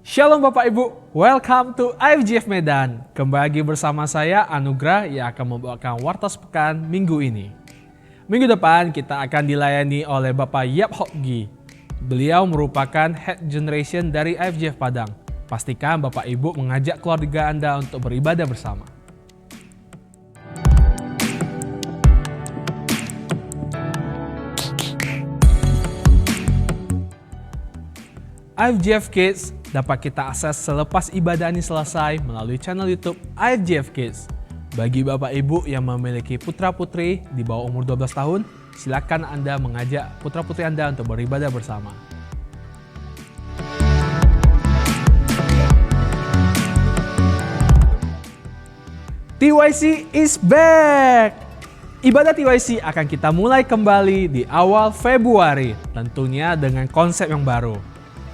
Shalom Bapak Ibu, welcome to IFGF Medan. Kembali lagi bersama saya Anugrah yang akan membawakan Warta Sepekan minggu ini. Minggu depan kita akan dilayani oleh Bapak Yap Hok Gi. Beliau merupakan head generation dari IFGF Padang. Pastikan Bapak Ibu mengajak keluarga Anda untuk beribadah bersama. IFGF Kids dapat kita akses selepas ibadah ini selesai melalui channel YouTube IFGF Kids. Bagi Bapak Ibu yang memiliki putra-putri di bawah umur 12 tahun, silakan Anda mengajak putra-putri Anda untuk beribadah bersama. TYC is back! Ibadah TYC akan kita mulai kembali di awal Februari, tentunya dengan konsep yang baru.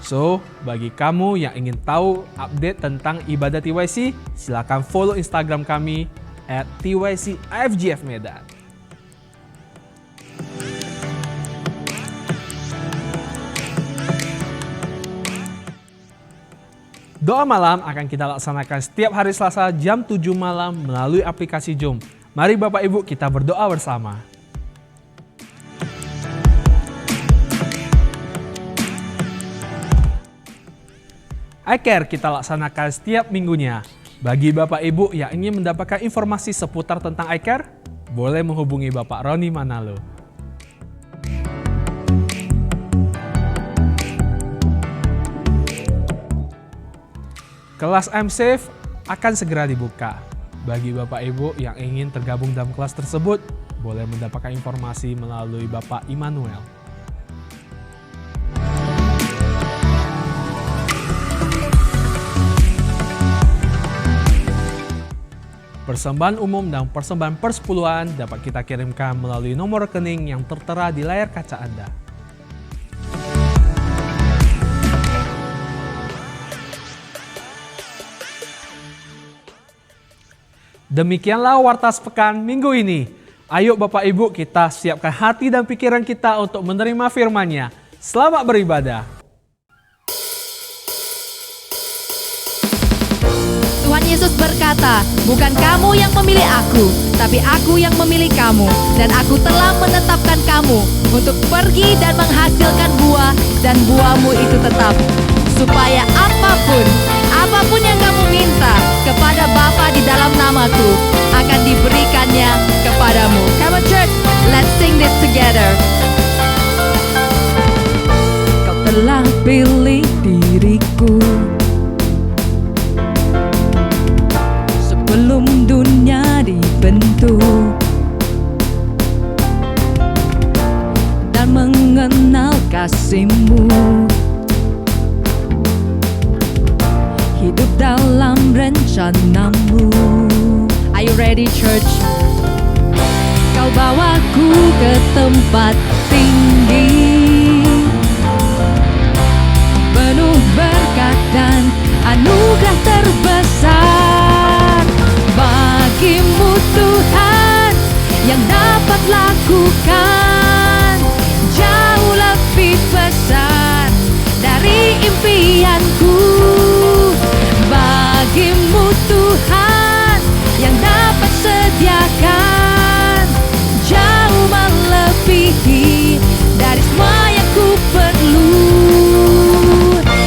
So, bagi kamu yang ingin tahu update tentang ibadah TYC, silakan follow Instagram kami @TYCIFGF Medan. Doa malam akan kita laksanakan setiap hari Selasa jam 7 malam melalui aplikasi Zoom. Mari Bapak Ibu kita berdoa bersama. iCare kita laksanakan setiap minggunya. Bagi Bapak Ibu yang ingin mendapatkan informasi seputar tentang iCare, boleh menghubungi Bapak Roni Manalo. Kelas I'm Safe akan segera dibuka. Bagi Bapak Ibu yang ingin tergabung dalam kelas tersebut, boleh mendapatkan informasi melalui Bapak Immanuel. Persembahan umum dan persembahan persepuluhan dapat kita kirimkan melalui nomor rekening yang tertera di layar kaca Anda. Demikianlah Warta Sepekan minggu ini. Ayo Bapak Ibu kita siapkan hati dan pikiran kita untuk menerima firman-Nya. Selamat beribadah. Tuhan Yesus berkata, bukan kamu yang memilih aku, tapi aku yang memilih kamu. Dan aku telah menetapkan kamu untuk pergi dan menghasilkan buah, dan buahmu itu tetap. Supaya apapun yang kamu minta kepada Bapa di dalam namaku, akan diberikannya kepadamu. Come on church, let's sing this together. Kau telah pilih diriku sebelum dunia dibentuk, dan mengenal kasih-Mu, hidup dalam rencana-Mu. Are you ready church? Kau bawaku ke tempat tinggi, penuh berkat dan anugerah terbesar. Bagimu Tuhan yang dapat lakukan jauh lebih besar dari impianku. Bagimu Tuhan yang dapat sediakan jauh melebihi dari semua yang ku perlu.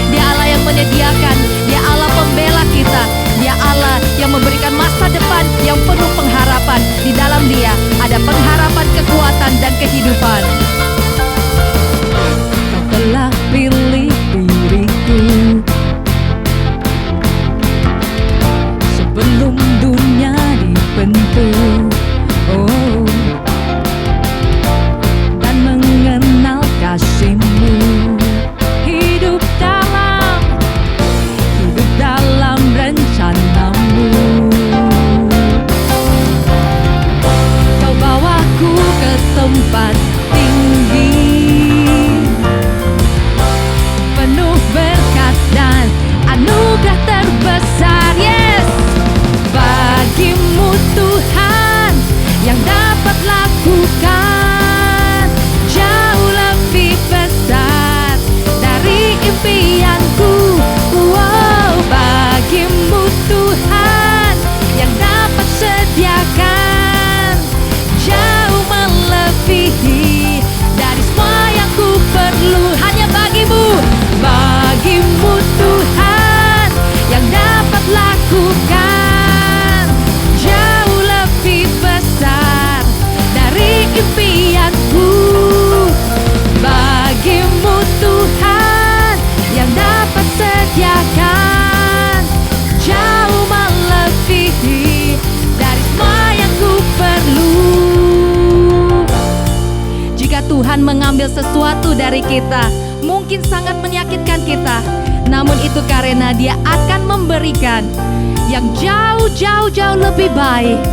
Dia Allah yang menyediakan, Dia Allah pembela kita, Dia Allah yang memberikan masa depan yang penuh pengharapan. Di dalam Dia ada pengharapan, kekuatan, dan mengambil sesuatu dari kita, mungkin sangat menyakitkan kita, namun itu karena Dia akan memberikan yang jauh lebih baik,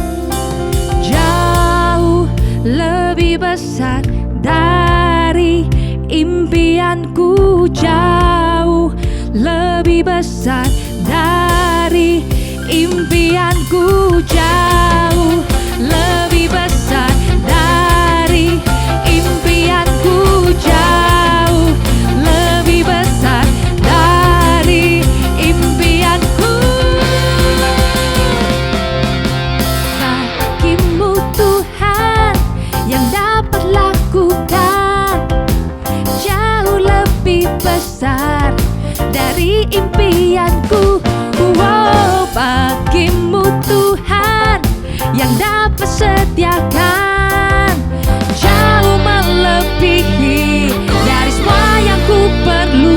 jauh lebih besar dari impianku, jauh lebih besar dari impianku, jauh lebih besar dari impianku, jauh lebih besar dari impianku. Bagimu Tuhan yang dapat lakukan jauh lebih besar dari impianku. Wow, bagimu Tuhan yang dapat sediakan jauh melebihi dari semua yang ku perlu.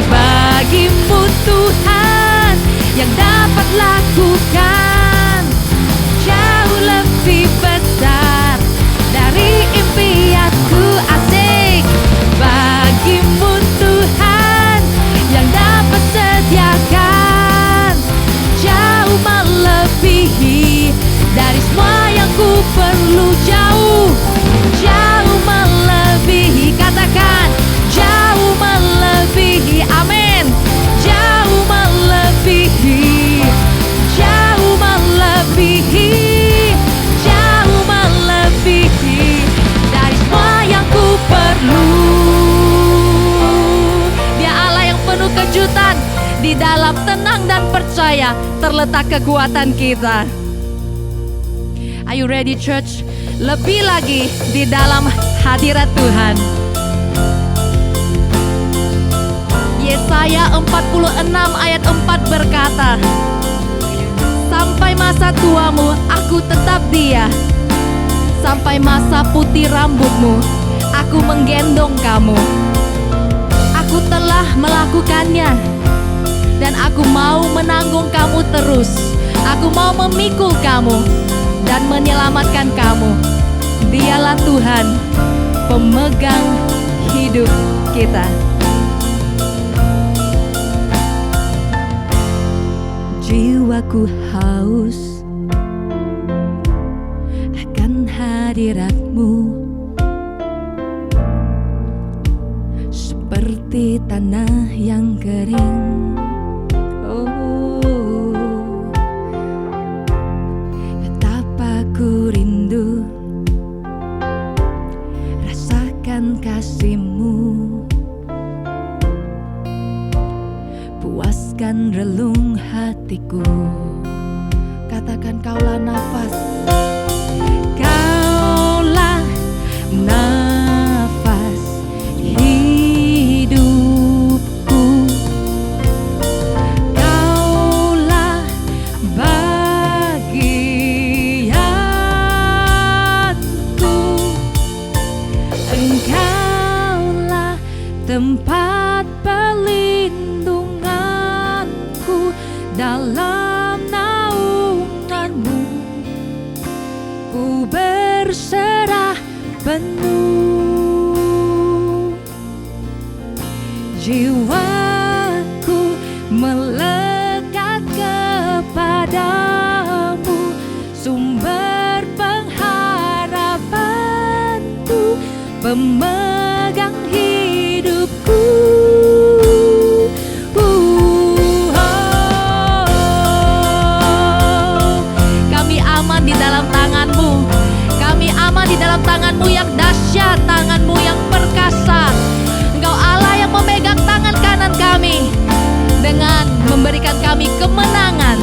Bagimu Tuhan yang dapat lakukan jauh lebih besar dari impianku. Asik. Bagimu Tuhan yang dapat sediakan jauh melebihi dari semua yang ku perlu, jauh melebihi. Katakan jauh melebihi, amin. Jauh melebihi, jauh melebihi, jauh melebihi dari semua yang ku perlu. Dia Allah yang penuh kejutan, di dalam tenang dan percaya terletak kekuatan kita. Are you ready, church? Lebih lagi di dalam hadirat Tuhan. Yesaya 46 ayat 4 berkata, sampai masa tuamu aku tetap Dia, sampai masa putih rambutmu aku menggendong kamu. Aku telah melakukannya dan aku mau menanggung kamu terus. Aku mau memikul kamu dan menyelamatkan kamu. Dialah Tuhan, pemegang hidup kita. Jiwaku haus akan hadirat-Mu, seperti tanah yang kering. Betapa ku rindu rasakan kasih-Mu, puaskan relung hatiku. Katakan Kaulah nafas, Kaulah nafas hidupku, Kaulah bagianku, Engkaulah tempat perlindunganku. Dalam naungan-Mu ku berserah penuh. Jiwaku melekat kepadamu, sumber pengharapanku, pemegang hidupku. Kami aman di dalam tangan-Mu, kami aman di dalam tangan-Mu yang dahsyat, tangan-Mu yang perkasa. Engkau Allah yang memegang tangan kanan kami dengan memberikan kami kemenangan.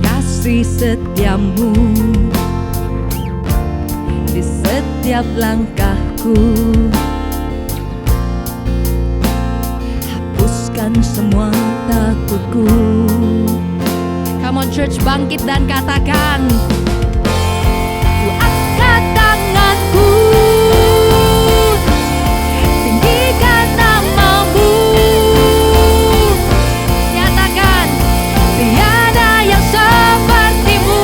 Kasih setia-Mu di setiap langkahku, hapuskan semua takutku. Come on church, bangkit dan katakan, ku angkat tanganku, tinggikan nama-Mu. Nyatakan, tiada yang seperti-Mu.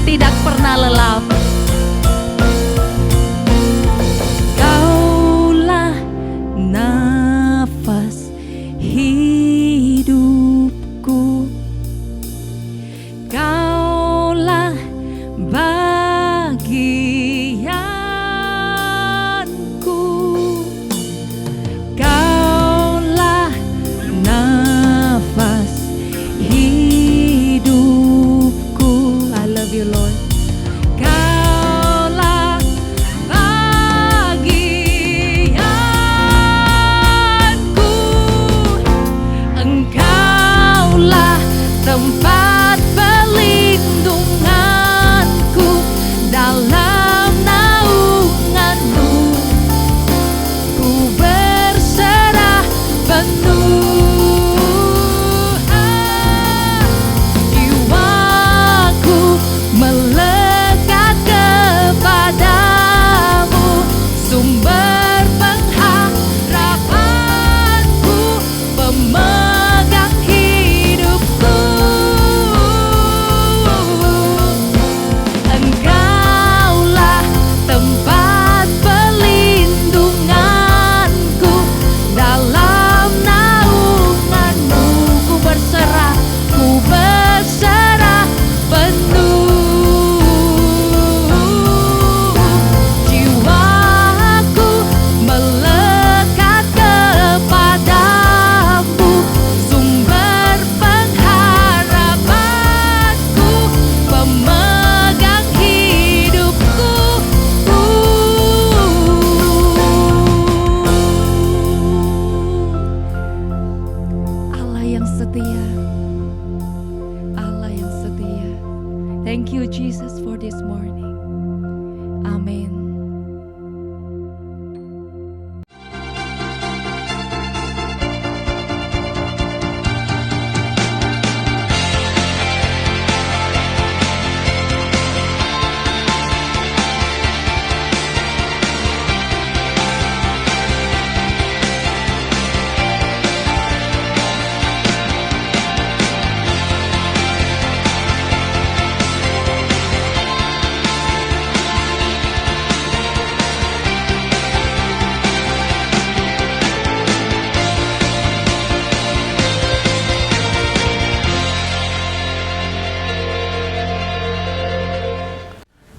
tidak pernah lelap. Kaulah nafas hidupku, Kaulah bagianku, Kaulah nafas hidupku. I love you, Lord. Kaulah bagianku, Engkaulah tempat perlindunganku, dalam naunganmu ku berserah penuh. Jiwaku melekat kepadamu, sumber pengharapanku, pemegang hidupku. Engkaulah tempat perlindunganku, dalam naunganmu ku berserah penuh. Jiwaku melekat kepadamu, sumber pengharapanku, pemegang hidupku. Allah yang setia, Allah yang setia. Thank you Jesus for this morning. Amen.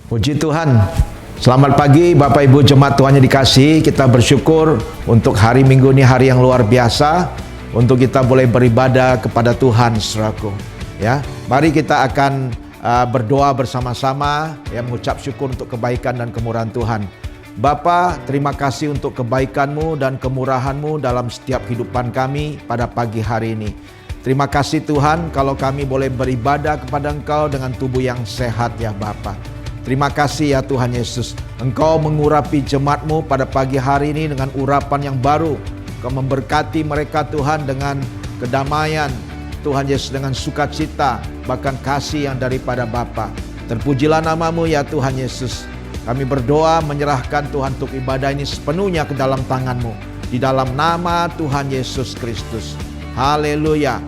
Puji Tuhan. Selamat pagi Bapak Ibu jemaat Tuhan yang dikasihi. Kita bersyukur untuk hari Minggu ini, hari yang luar biasa, untuk kita boleh beribadah kepada Tuhan, saudaraku. Ya, mari kita akan berdoa bersama-sama, ya, mengucap syukur untuk kebaikan dan kemurahan Tuhan. Bapa, terima kasih untuk kebaikan-Mu dan kemurahan-Mu dalam setiap kehidupan kami pada pagi hari ini. Terima kasih Tuhan kalau kami boleh beribadah kepada Engkau dengan tubuh yang sehat, ya Bapa. Terima kasih ya Tuhan Yesus. Engkau mengurapi jemaat-Mu pada pagi hari ini dengan urapan yang baru. Engkau memberkati mereka Tuhan dengan kedamaian, Tuhan Yesus, dengan sukacita, bahkan kasih yang daripada Bapa. Terpujilah nama-Mu ya Tuhan Yesus. Kami berdoa menyerahkan Tuhan untuk ibadah ini sepenuhnya ke dalam tangan-Mu. Di dalam nama Tuhan Yesus Kristus. Haleluya.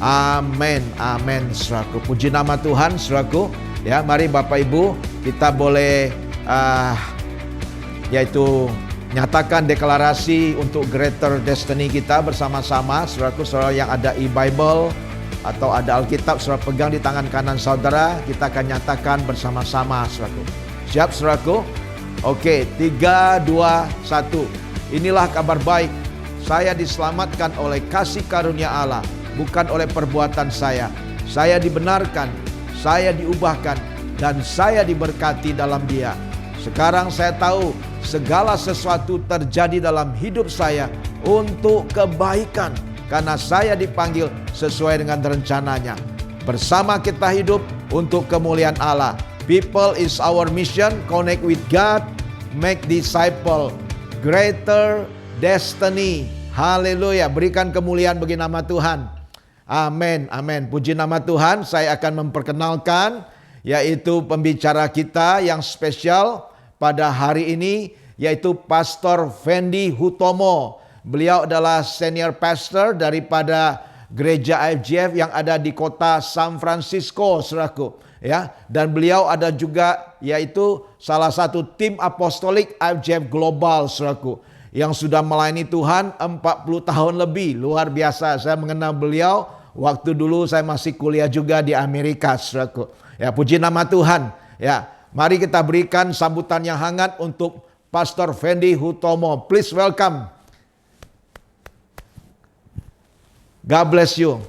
Amin. Amin. Saudaraku, puji nama Tuhan, saudaraku. Ya, mari Bapak Ibu kita boleh yaitu nyatakan deklarasi untuk Greater Destiny kita bersama-sama. Saudaraku, saudara yang ada e-Bible atau ada Alkitab, saudara pegang di tangan kanan saudara. Kita akan nyatakan bersama-sama, saudaraku. Siap, saudaraku? Oke, 3, 2, 1. Inilah kabar baik. Saya diselamatkan oleh kasih karunia Allah, bukan oleh perbuatan saya. Saya dibenarkan, saya diubahkan, dan saya diberkati dalam Dia. Sekarang saya tahu segala sesuatu terjadi dalam hidup saya untuk kebaikan, karena saya dipanggil sesuai dengan rencananya. Bersama kita hidup untuk kemuliaan Allah. People is our mission. Connect with God, make disciple. Greater Destiny. Haleluya. Berikan kemuliaan bagi nama Tuhan. Amin, amin. Puji nama Tuhan. Saya akan memperkenalkan yaitu pembicara kita yang spesial pada hari ini, yaitu Pastor Fendi Hutomo. Beliau adalah senior pastor daripada gereja IFGF yang ada di kota San Francisco, saudaraku. Ya, dan beliau ada juga yaitu salah satu tim apostolik IFGF Global, saudaraku, yang sudah melayani Tuhan 40 tahun lebih. Luar biasa, saya mengenal beliau waktu dulu saya masih kuliah juga di Amerika, saudaraku. Ya, puji nama Tuhan. Ya, mari kita berikan sambutan yang hangat untuk Pastor Fendi Hutomo. Please welcome. God bless you.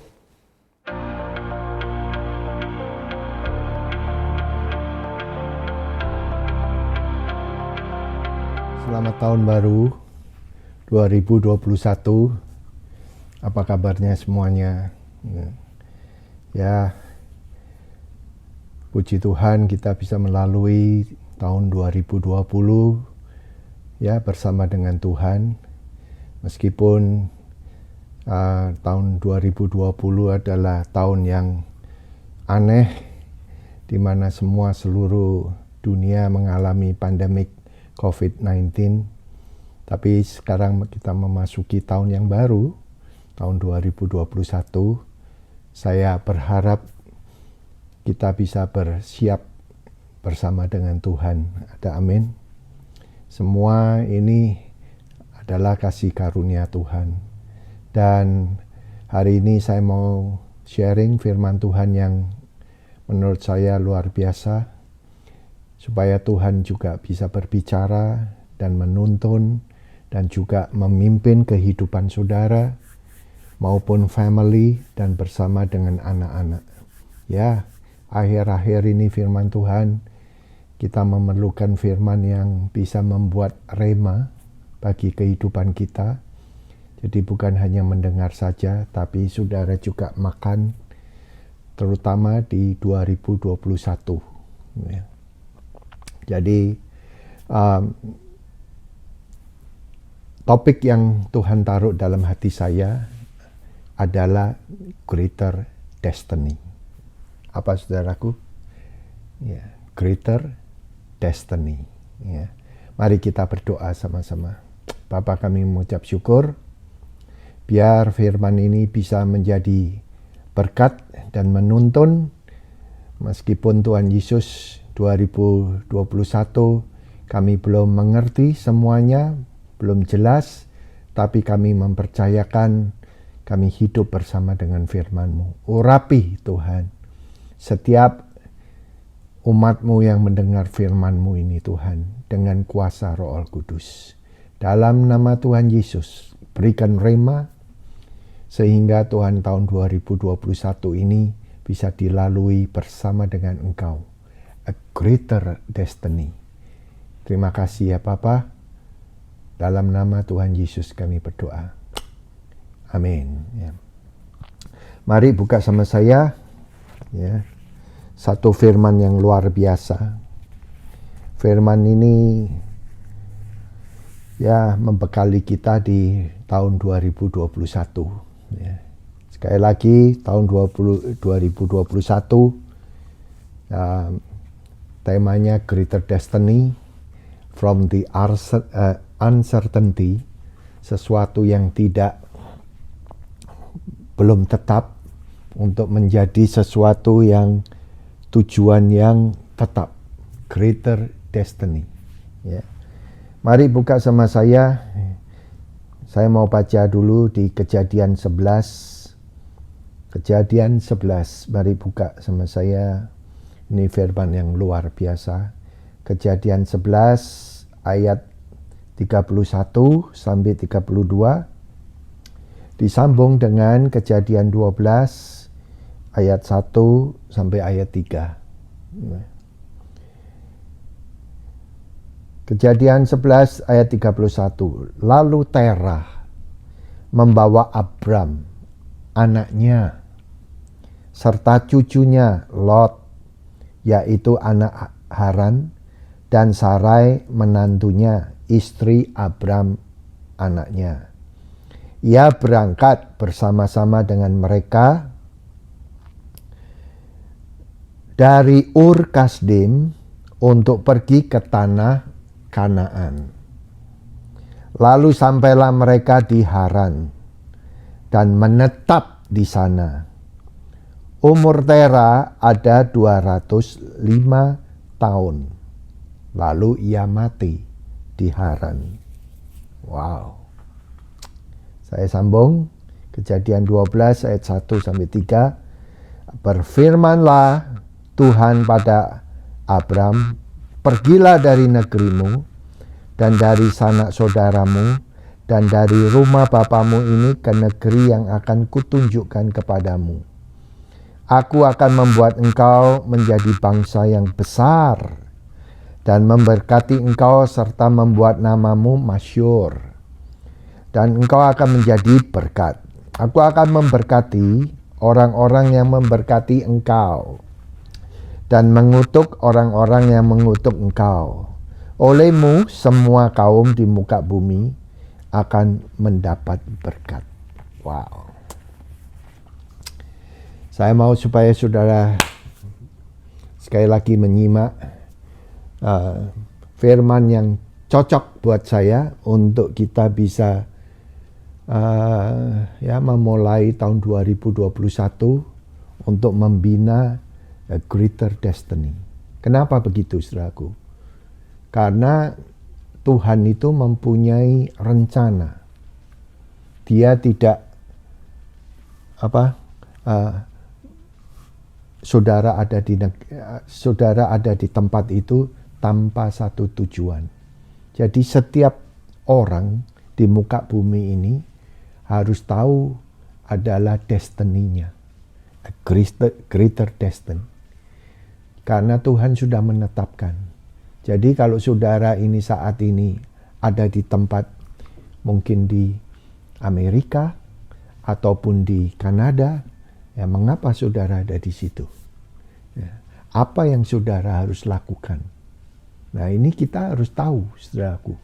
Selamat tahun baru 2021. Apa kabarnya semuanya? Ya, puji Tuhan kita bisa melalui tahun 2020 ya bersama dengan Tuhan. Meskipun tahun 2020 adalah tahun yang aneh, di mana seluruh dunia mengalami pandemik COVID-19. Tapi sekarang kita memasuki tahun yang baru, tahun 2021. Saya berharap kita bisa bersiap bersama dengan Tuhan. Ada amin. Semua ini adalah kasih karunia Tuhan. Dan hari ini saya mau sharing firman Tuhan yang menurut saya luar biasa, supaya Tuhan juga bisa berbicara dan menuntun dan juga memimpin kehidupan saudara maupun family dan bersama dengan anak-anak. Ya, akhir-akhir ini firman Tuhan, kita memerlukan firman yang bisa membuat rema bagi kehidupan kita. Jadi bukan hanya mendengar saja, tapi saudara juga makan, terutama di 2021. Ya. Jadi topik yang Tuhan taruh dalam hati saya adalah greater destiny. Apa saudaraku? Ya, greater destiny. Ya. Mari kita berdoa sama-sama. Bapa, kami mengucap syukur, biar firman ini bisa menjadi berkat dan menuntun. Meskipun Tuhan Yesus 2021 kami belum mengerti semuanya, belum jelas, tapi kami mempercayakan kami hidup bersama dengan firman-Mu. Urapi Tuhan setiap umat-Mu yang mendengar firman-Mu ini Tuhan, dengan kuasa Roh Kudus. Dalam nama Tuhan Yesus, berikan rema sehingga Tuhan tahun 2021 ini bisa dilalui bersama dengan Engkau. A greater destiny. Terima kasih ya Bapa. Dalam nama Tuhan Yesus kami berdoa. Amin. Ya. Mari buka sama saya. Ya. Satu firman yang luar biasa. Firman ini ya membekali kita di tahun 2021. Ya. Sekali lagi tahun 2021 temanya Greater Destiny, from the uncertainty, sesuatu yang belum tetap, untuk menjadi sesuatu yang tujuan yang tetap. Greater Destiny. Ya. Mari buka sama saya. Saya mau baca dulu di Kejadian 11. Kejadian 11. Mari buka sama saya. Ini firman yang luar biasa. Kejadian 11 ayat 31 sampai 32. Disambung dengan Kejadian 12 ayat 1 sampai ayat 3. Kejadian 11 ayat 31. Lalu Terah membawa Abram, anaknya, serta cucunya Lot, yaitu anak Haran, dan Sarai menantunya, istri Abram anaknya. Ia berangkat bersama-sama dengan mereka dari Ur Kasdim untuk pergi ke tanah Kanaan. Lalu sampailah mereka di Haran dan menetap di sana. Umur Tera ada 205 tahun. Lalu ia mati di Haran. Wow. Saya sambung. Kejadian 12 ayat 1 sampai 3. Berfirmanlah Tuhan pada Abram, pergilah dari negerimu dan dari sanak saudaramu dan dari rumah bapamu ini ke negeri yang akan kutunjukkan kepadamu. Aku akan membuat engkau menjadi bangsa yang besar dan memberkati engkau serta membuat namamu masyhur. Dan engkau akan menjadi berkat. Aku akan memberkati orang-orang yang memberkati engkau dan mengutuk orang-orang yang mengutuk engkau. Olehmu semua kaum di muka bumi akan mendapat berkat. Wow. Saya mau supaya saudara sekali lagi menyimak firman yang cocok buat saya untuk kita bisa memulai tahun 2021 untuk membina a greater destiny. Kenapa begitu, saudaraku? Karena Tuhan itu mempunyai rencana. Dia tidak saudara ada di tempat itu tanpa satu tujuan. Jadi setiap orang di muka bumi ini harus tahu adalah destiny-nya, a greater destiny. Karena Tuhan sudah menetapkan. Jadi kalau saudara ini saat ini ada di tempat mungkin di Amerika ataupun di Kanada, ya mengapa saudara ada di situ? Ya, apa yang saudara harus lakukan? Nah ini kita harus tahu, saudaraku.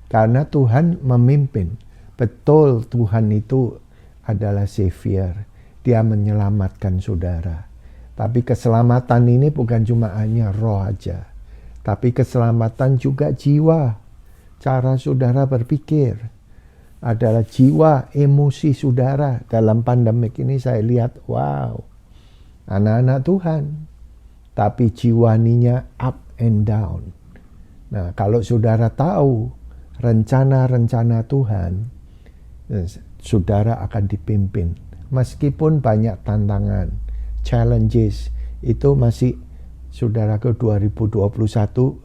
Karena Tuhan memimpin. Betul Tuhan itu adalah Savior. Dia menyelamatkan saudara. Tapi keselamatan ini bukan cuma hanya roh aja. Tapi keselamatan juga jiwa. Cara saudara berpikir adalah jiwa, emosi saudara. Dalam pandemik ini saya lihat, wow, anak-anak Tuhan. Tapi jiwaninya up and down. Nah, kalau saudara tahu rencana-rencana Tuhan, saudara akan dipimpin. Meskipun banyak tantangan, challenges, itu masih saudara ke 2021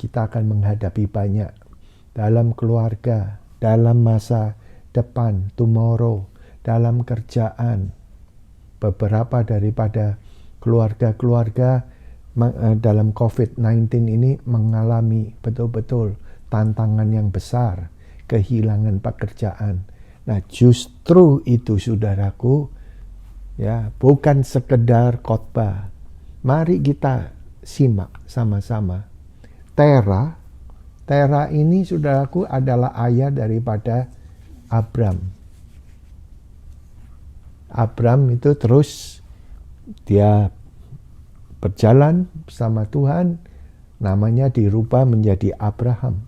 kita akan menghadapi banyak dalam keluarga, dalam masa depan, tomorrow, dalam kerjaan. Beberapa daripada keluarga-keluarga dalam COVID-19 ini mengalami betul-betul tantangan yang besar, kehilangan pekerjaan. Nah, justru itu saudaraku, ya, bukan sekedar khotbah. Mari kita simak sama-sama. Tera ini saudaraku adalah ayah daripada Abram. Abram itu terus dia berjalan bersama Tuhan, namanya dirubah menjadi Abraham.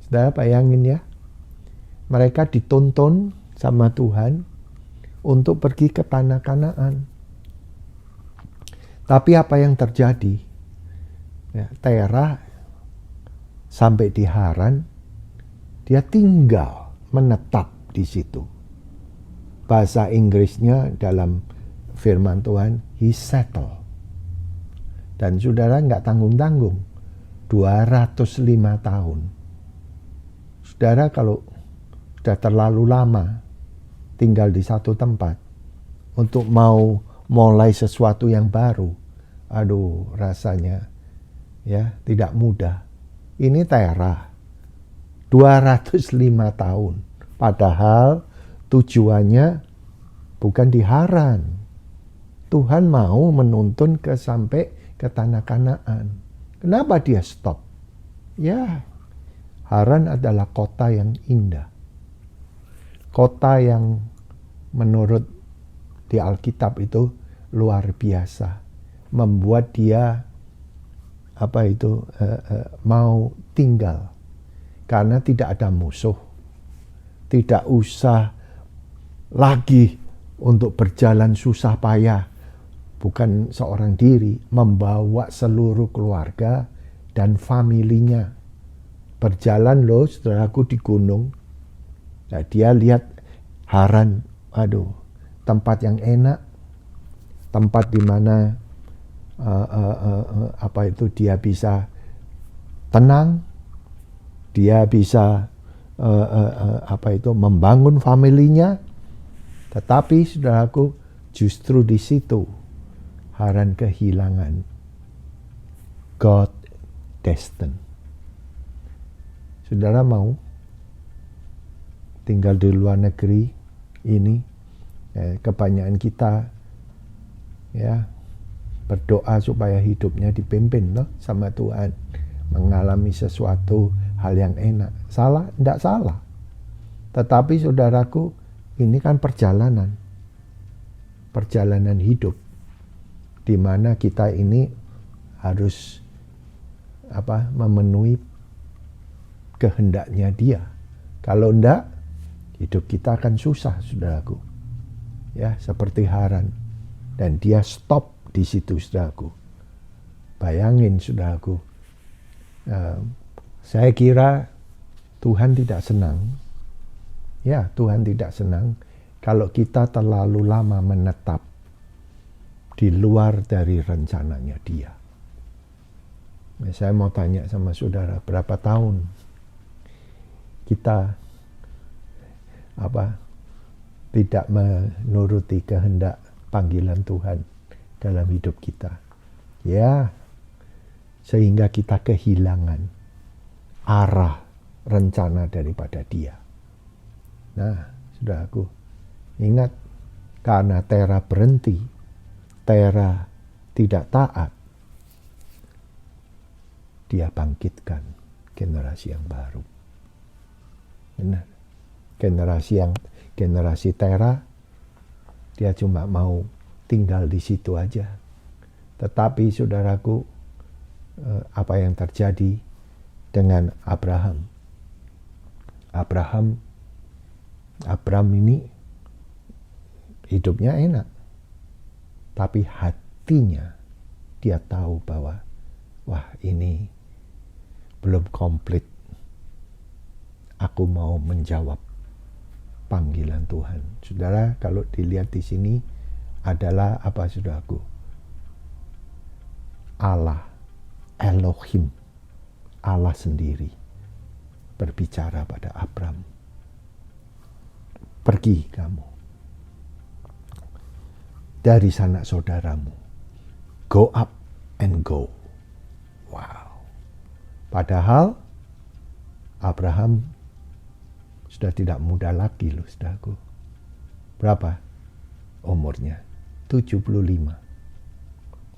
Saudara bayangin ya, mereka dituntun sama Tuhan untuk pergi ke tanah Kanaan. Tapi apa yang terjadi? Ya, Tera sampai di Haran, dia tinggal menetap di situ. Bahasa Inggrisnya dalam firman Tuhan, he settle. Dan saudara nggak tanggung-tanggung, 205 tahun. Saudara kalau sudah terlalu lama tinggal di satu tempat untuk mau mulai sesuatu yang baru, aduh rasanya ya tidak mudah. Ini Tera 205 tahun, padahal tujuannya bukan di Haran. Tuhan mau menuntun sampai ke tanah Kanaan. Kenapa dia stop? Ya, Haran adalah kota yang indah. Kota yang menurut di Alkitab itu luar biasa. Membuat dia mau tinggal. Karena tidak ada musuh. Tidak usah lagi untuk berjalan susah payah, bukan seorang diri, membawa seluruh keluarga dan familinya. Berjalan loh saudaraku di gunung. Nah, dia lihat Haran, aduh, tempat yang enak, tempat di mana dia bisa tenang, dia bisa membangun familinya. Tetapi saudaraku, justru di situ Haran kehilangan God destined. Saudara mau tinggal di luar negeri ini, kebanyakan kita ya berdoa supaya hidupnya dipimpin loh sama Tuhan, mengalami sesuatu hal yang enak. Salah? Tidak salah. Tetapi saudaraku, ini kan perjalanan hidup, di mana kita ini harus memenuhi kehendaknya Dia. Kalau enggak, hidup kita akan susah, saudaraku. Ya, seperti Haran. Dan dia stop di situ, saudaraku. Bayangin, saudaraku. Saya kira Tuhan tidak senang. Ya, Tuhan tidak senang kalau kita terlalu lama menetap di luar dari rencananya Dia. Nah, saya mau tanya sama saudara, berapa tahun kita tidak menuruti kehendak panggilan Tuhan dalam hidup kita? Ya, sehingga kita kehilangan arah rencana daripada Dia. Nah, saudaraku, ingat, karena Tera berhenti, Tera tidak taat, Dia bangkitkan generasi yang baru. Benar. Generasi Tera, dia cuma mau tinggal di situ aja. Tetapi saudaraku, apa yang terjadi dengan Abraham? Abraham ini hidupnya enak, tapi hatinya dia tahu bahwa wah, ini belum komplit. Aku mau menjawab panggilan Tuhan. Saudara, kalau dilihat di sini adalah apa, saudaraku? Allah, Elohim, Allah sendiri berbicara pada Abraham. Pergi kamu dari sanak saudaramu. Go up and go. Wow. Padahal Abraham sudah tidak muda lagi loh, saudaraku. Berapa umurnya? 75.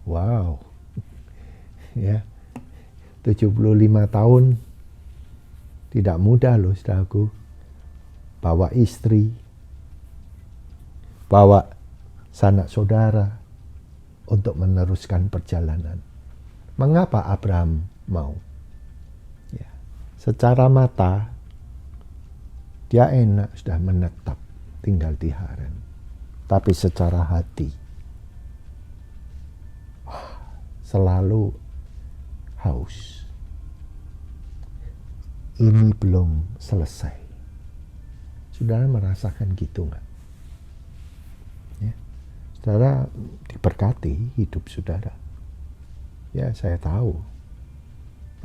Wow. Ya. 75 tahun. Tidak mudah loh, saudaraku. Bawa istri, bawa sanak saudara untuk meneruskan perjalanan. Mengapa Abraham mau? Ya, secara mata dia enak sudah menetap tinggal di Haran, tapi secara hati selalu haus. Ini belum selesai. Saudara merasakan gitu nggak? Ya. Saudara diberkati hidup saudara. Ya, saya tahu.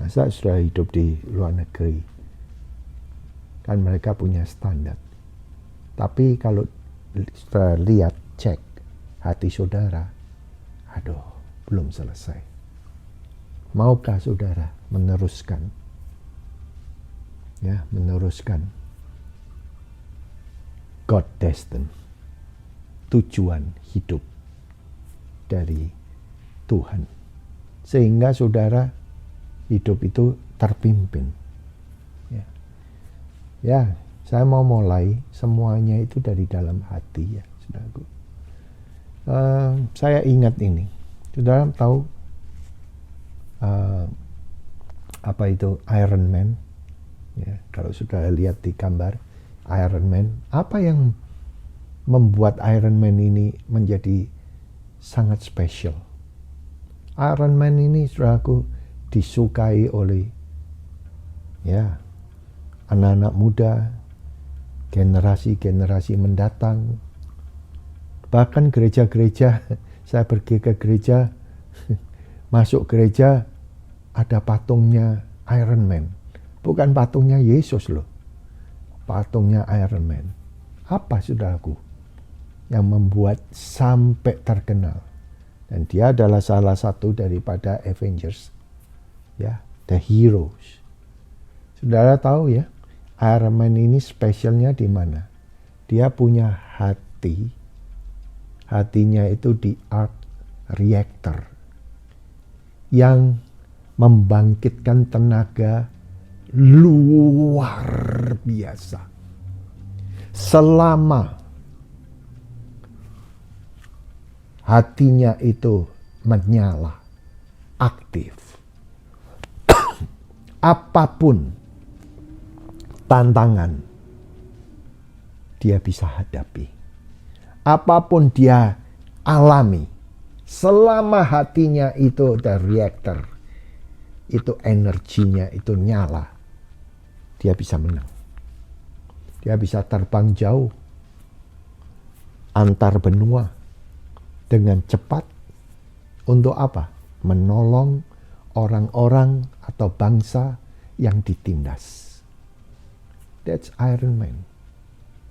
Masa saudara hidup di luar negeri, kan mereka punya standar. Tapi kalau saudara lihat, cek hati saudara, aduh, belum selesai. Maukah saudara meneruskan? Ya, meneruskan God destined, tujuan hidup dari Tuhan, sehingga saudara hidup itu terpimpin. Ya, saya mau mulai semuanya itu dari dalam hati ya, saudaraku. Saya ingat ini, saudara tahu apa itu Iron Man? Ya, kalau sudah lihat di gambar Iron Man, apa yang membuat Iron Man ini menjadi sangat spesial. Iron Man ini, saudaraku, disukai oleh anak-anak muda, generasi-generasi mendatang. Bahkan gereja-gereja, saya pergi ke gereja, masuk gereja, ada patungnya Iron Man. Bukan patungnya Yesus loh, patungnya Iron Man. Apa, saudaraku, yang membuat sampai terkenal? Dan dia adalah salah satu daripada Avengers, the heroes. Saudara tahu ya, Iron Man ini spesialnya di mana? Dia punya hati, hatinya itu di arc reactor yang membangkitkan tenaga luar biasa. Selama hatinya itu menyala, aktif, apapun tantangan dia bisa hadapi. Apapun dia alami, selama hatinya itu ada reaktor, itu energinya itu nyala, dia bisa menang. Dia bisa terbang jauh antar benua dengan cepat. Untuk apa? Menolong orang-orang atau bangsa yang ditindas. That's Iron Man.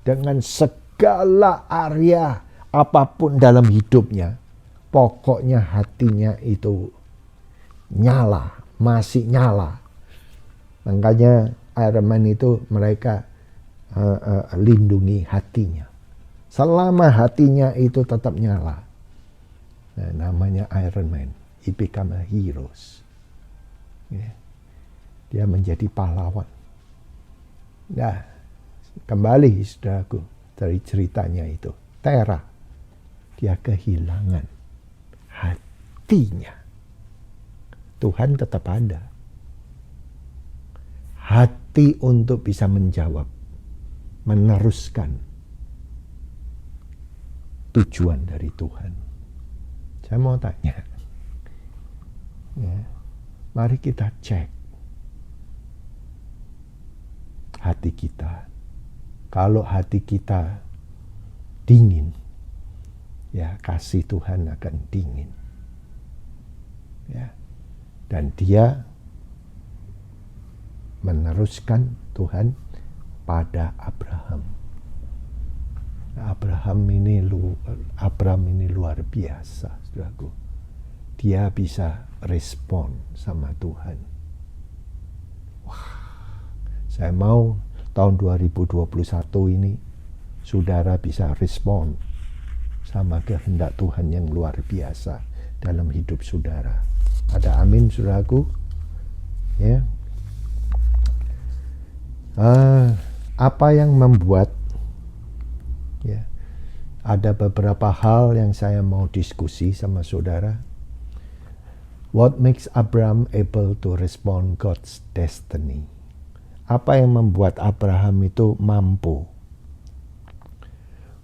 Dengan segala area apapun dalam hidupnya, pokoknya hatinya itu nyala, masih nyala. Makanya Iron Man itu mereka lindungi hatinya. Selama hatinya itu tetap nyala. Nah, namanya Iron Man. He become a heroes. Dia menjadi pahlawan. Nah, kembali saudaraku dari ceritanya itu. Tera, dia kehilangan hatinya. Tuhan tetap ada. Hati untuk bisa menjawab, meneruskan tujuan dari Tuhan. Saya mau tanya, mari kita cek hati kita. Kalau hati kita dingin, kasih Tuhan akan dingin. Dan dia meneruskan Tuhan pada Abraham. Abraham ini luar biasa, saudaraku. Dia bisa respon sama Tuhan. Wah, saya mau tahun 2021 ini saudara bisa respon sama kehendak Tuhan yang luar biasa dalam hidup saudara. Ada amin, saudaraku? Ya. Apa yang membuat ada beberapa hal yang saya mau diskusi sama saudara. What makes Abraham able to respond God's destiny? Apa yang membuat Abraham itu mampu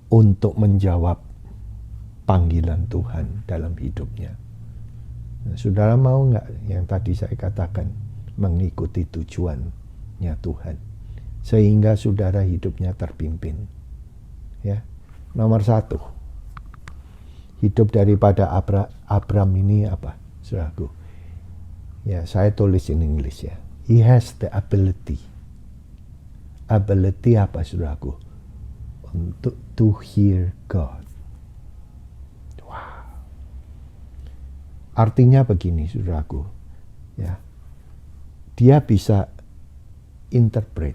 untuk menjawab panggilan Tuhan dalam hidupnya? Nah, saudara mau nggak yang tadi saya katakan, mengikuti tujuannya Tuhan sehingga saudara hidupnya terpimpin? Nomor 1, hidup daripada Abraham ini apa, saudaraku? Saya tulis in English ya. He has the ability. Ability apa, saudaraku? Untuk to hear God. Wow. Artinya begini, saudaraku. Dia bisa interpret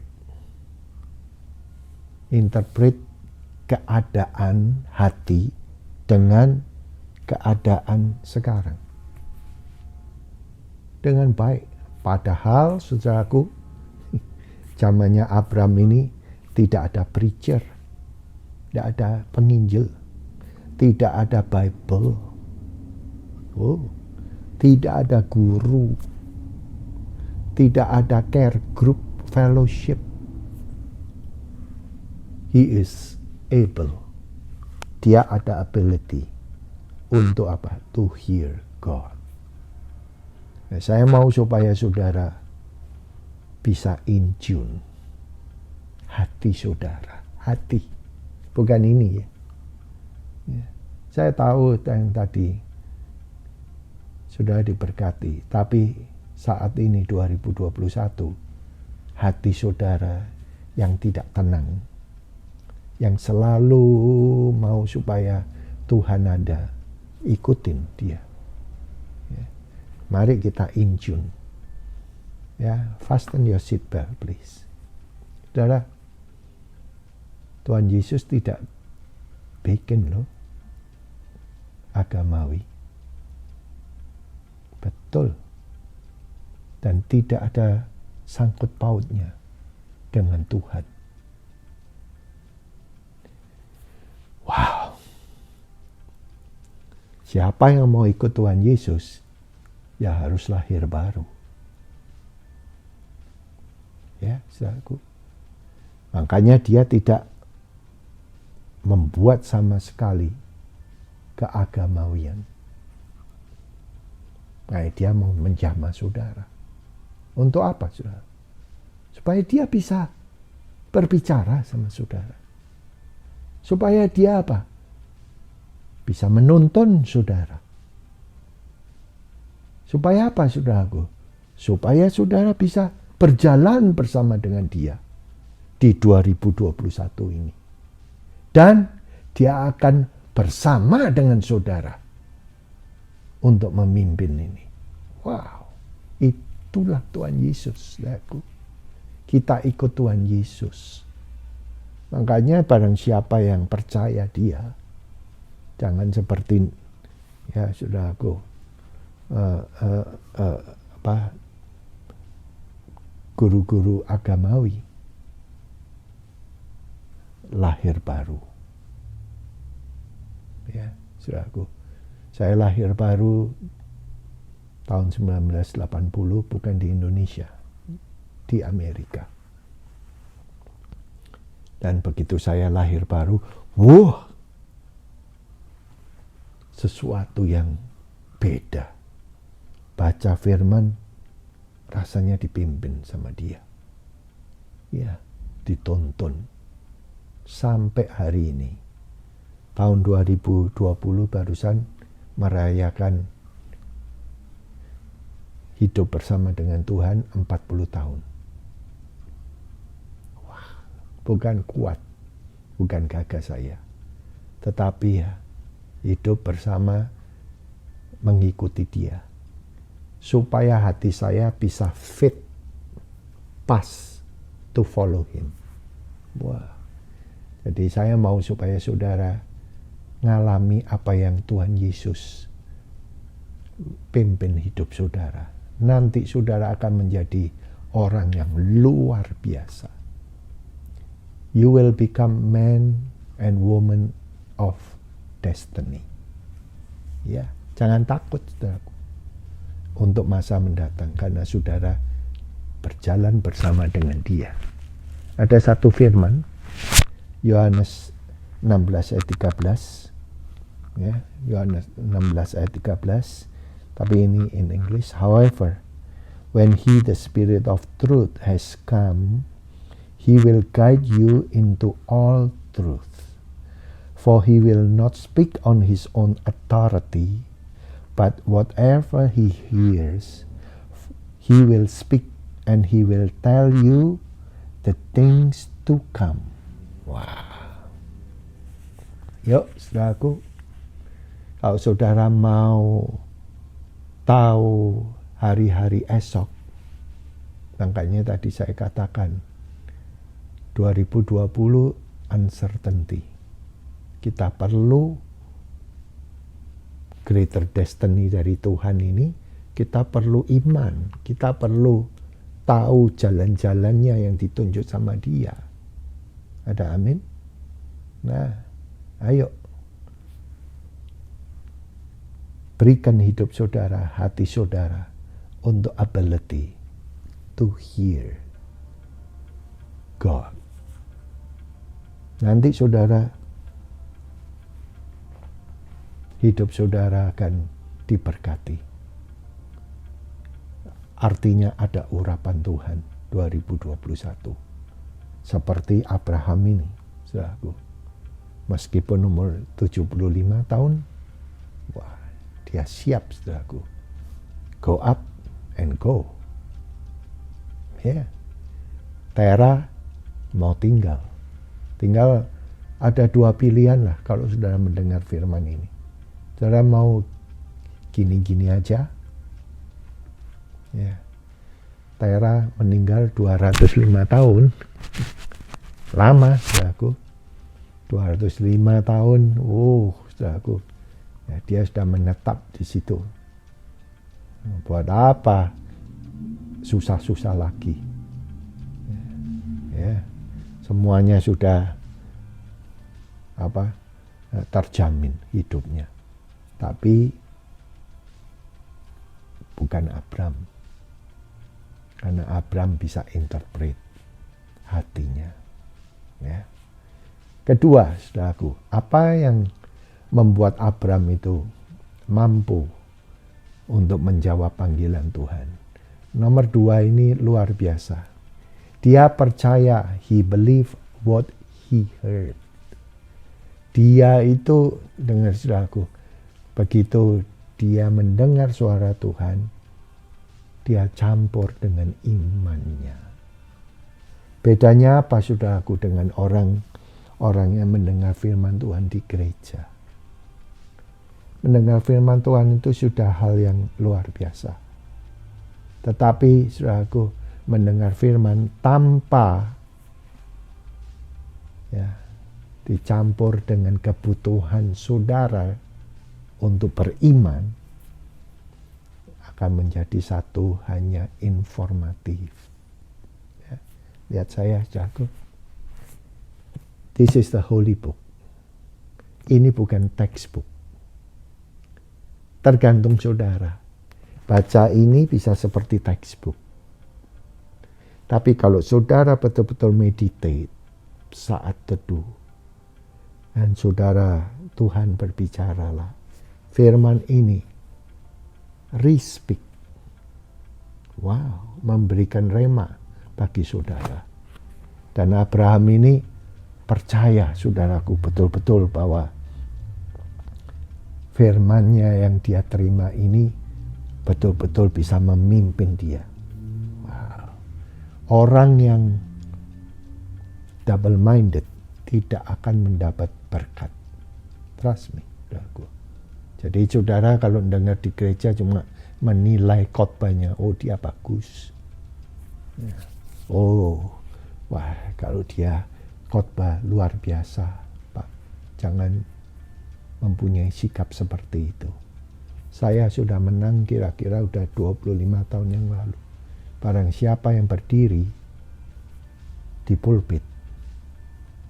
keadaan hati dengan keadaan sekarang dengan baik. Padahal, saudaraku, zamannya Abraham ini tidak ada preacher, tidak ada penginjil, tidak ada Bible, tidak ada guru, tidak ada care group, fellowship. He is able dia ada ability untuk apa? To hear God. Nah, saya mau supaya saudara bisa in tune hati saudara, hati, bukan ini ya. Saya tahu yang tadi sudah diberkati, tapi saat ini 2021 hati saudara yang tidak tenang, yang selalu mau supaya Tuhan ada, ikutin dia. Ya. Mari kita in tune. Ya, fasten your seatbelt please. Saudara, Tuhan Yesus tidak bikin loh agamawi. Betul. Dan tidak ada sangkut pautnya dengan Tuhan. Wow. Siapa yang mau ikut Tuhan Yesus, ya harus lahir baru. Ya, saudaraku. Makanya dia tidak membuat sama sekali keagamawian. Nah, dia mau menjamah saudara. Untuk apa, saudara? Supaya dia bisa berbicara sama saudara. Supaya dia apa? Bisa menuntun saudara. Supaya apa, saudaraku? Supaya saudara bisa berjalan bersama dengan dia di 2021 ini. Dan dia akan bersama dengan saudara untuk memimpin ini. Wow, itulah Tuhan Yesus. Kita ikut Tuhan Yesus. Makanya barang siapa yang percaya dia, jangan seperti ya saudaraku, guru-guru agamawi, lahir baru. Ya, saudaraku, saya lahir baru tahun 1980, bukan di Indonesia, di Amerika. Dan begitu saya lahir baru, sesuatu yang beda. Baca firman, rasanya dipimpin sama dia. Ya, ditonton. Sampai hari ini. Tahun 2020 barusan merayakan hidup bersama dengan Tuhan 40 tahun. Wah, bukan kuat, bukan gagah saya. Tetapi ya, hidup bersama mengikuti dia. Supaya hati saya bisa fit, pas to follow him. Wah. Jadi saya mau supaya saudara ngalami apa yang Tuhan Yesus pimpin hidup saudara. Nanti saudara akan menjadi orang yang luar biasa. You will become man and woman of destiny. Ya, jangan takut saudaraku untuk masa mendatang karena saudara berjalan bersama dengan dia. Ada satu firman Yohanes 16 ayat 13. Ya, Yohanes 16 ayat 13. Tapi ini in English. However, when he, the Spirit of truth, has come, he will guide you into all truth. For he will not speak on his own authority, but whatever he hears, he will speak, and he will tell you the things to come. Wow. Yuk, saudaraku, kalau saudara mau tahu hari-hari esok, makanya tadi saya katakan 2020 uncertainty. Kita perlu greater destiny dari Tuhan ini. Kita perlu iman, kita perlu tahu jalan-jalannya yang ditunjuk sama dia. Ada amin? Nah, ayo. Berikan hidup saudara, hati saudara, untuk ability to hear God. Nanti saudara hidup saudara akan diberkati. Artinya ada urapan Tuhan 2021. Seperti Abraham ini, saudaraku. Meskipun umur 75 tahun, wah, dia siap, saudaraku. Go up and go. Ya. Tera mau tinggal. Tinggal ada dua pilihan lah kalau saudara mendengar firman ini. Saudara mau gini-gini aja. Ya. Tera meninggal 205 tahun. Lama, saudaraku. 205 tahun. Saudaraku. Ya, dia sudah menetap di situ. Buat apa susah-susah lagi? Ya, semuanya sudah terjamin hidupnya. Tapi bukan Abram. Karena Abram bisa interpret hatinya. Ya. Kedua, saudaraku, apa yang membuat Abram itu mampu untuk menjawab panggilan Tuhan? Nomor 2 ini luar biasa. Dia percaya, he believe what he heard. Dia itu, dengar saudaraku, begitu dia mendengar suara Tuhan, dia campur dengan imannya. Bedanya apa, saudaraku, dengan orang yang mendengar firman Tuhan di gereja? Mendengar firman Tuhan itu sudah hal yang luar biasa. Tetapi, saudaraku, mendengar firman tanpa dicampur dengan kebutuhan saudara untuk beriman akan menjadi satu hanya informatif. Ya. Lihat saya, saudaraku. This is the holy book. Ini bukan textbook. Tergantung saudara. Baca ini bisa seperti textbook. Tapi kalau saudara betul-betul meditate saat teduh, dan saudara, Tuhan berbicaralah. Firman ini, re-speak. Wow, memberikan rema bagi saudara. Dan Abraham ini percaya, saudaraku, betul-betul bahwa firman-Nya yang dia terima ini betul-betul bisa memimpin dia. Wow. Orang yang double-minded tidak akan mendapat berkat. Trust me, saudaraku. Jadi saudara kalau dengar di gereja cuma menilai khotbahnya, oh dia bagus. Oh, wah kalau dia khotbah luar biasa, Pak. Jangan mempunyai sikap seperti itu. Saya sudah menang kira-kira udah 25 tahun yang lalu. Barang siapa yang berdiri di pulpit,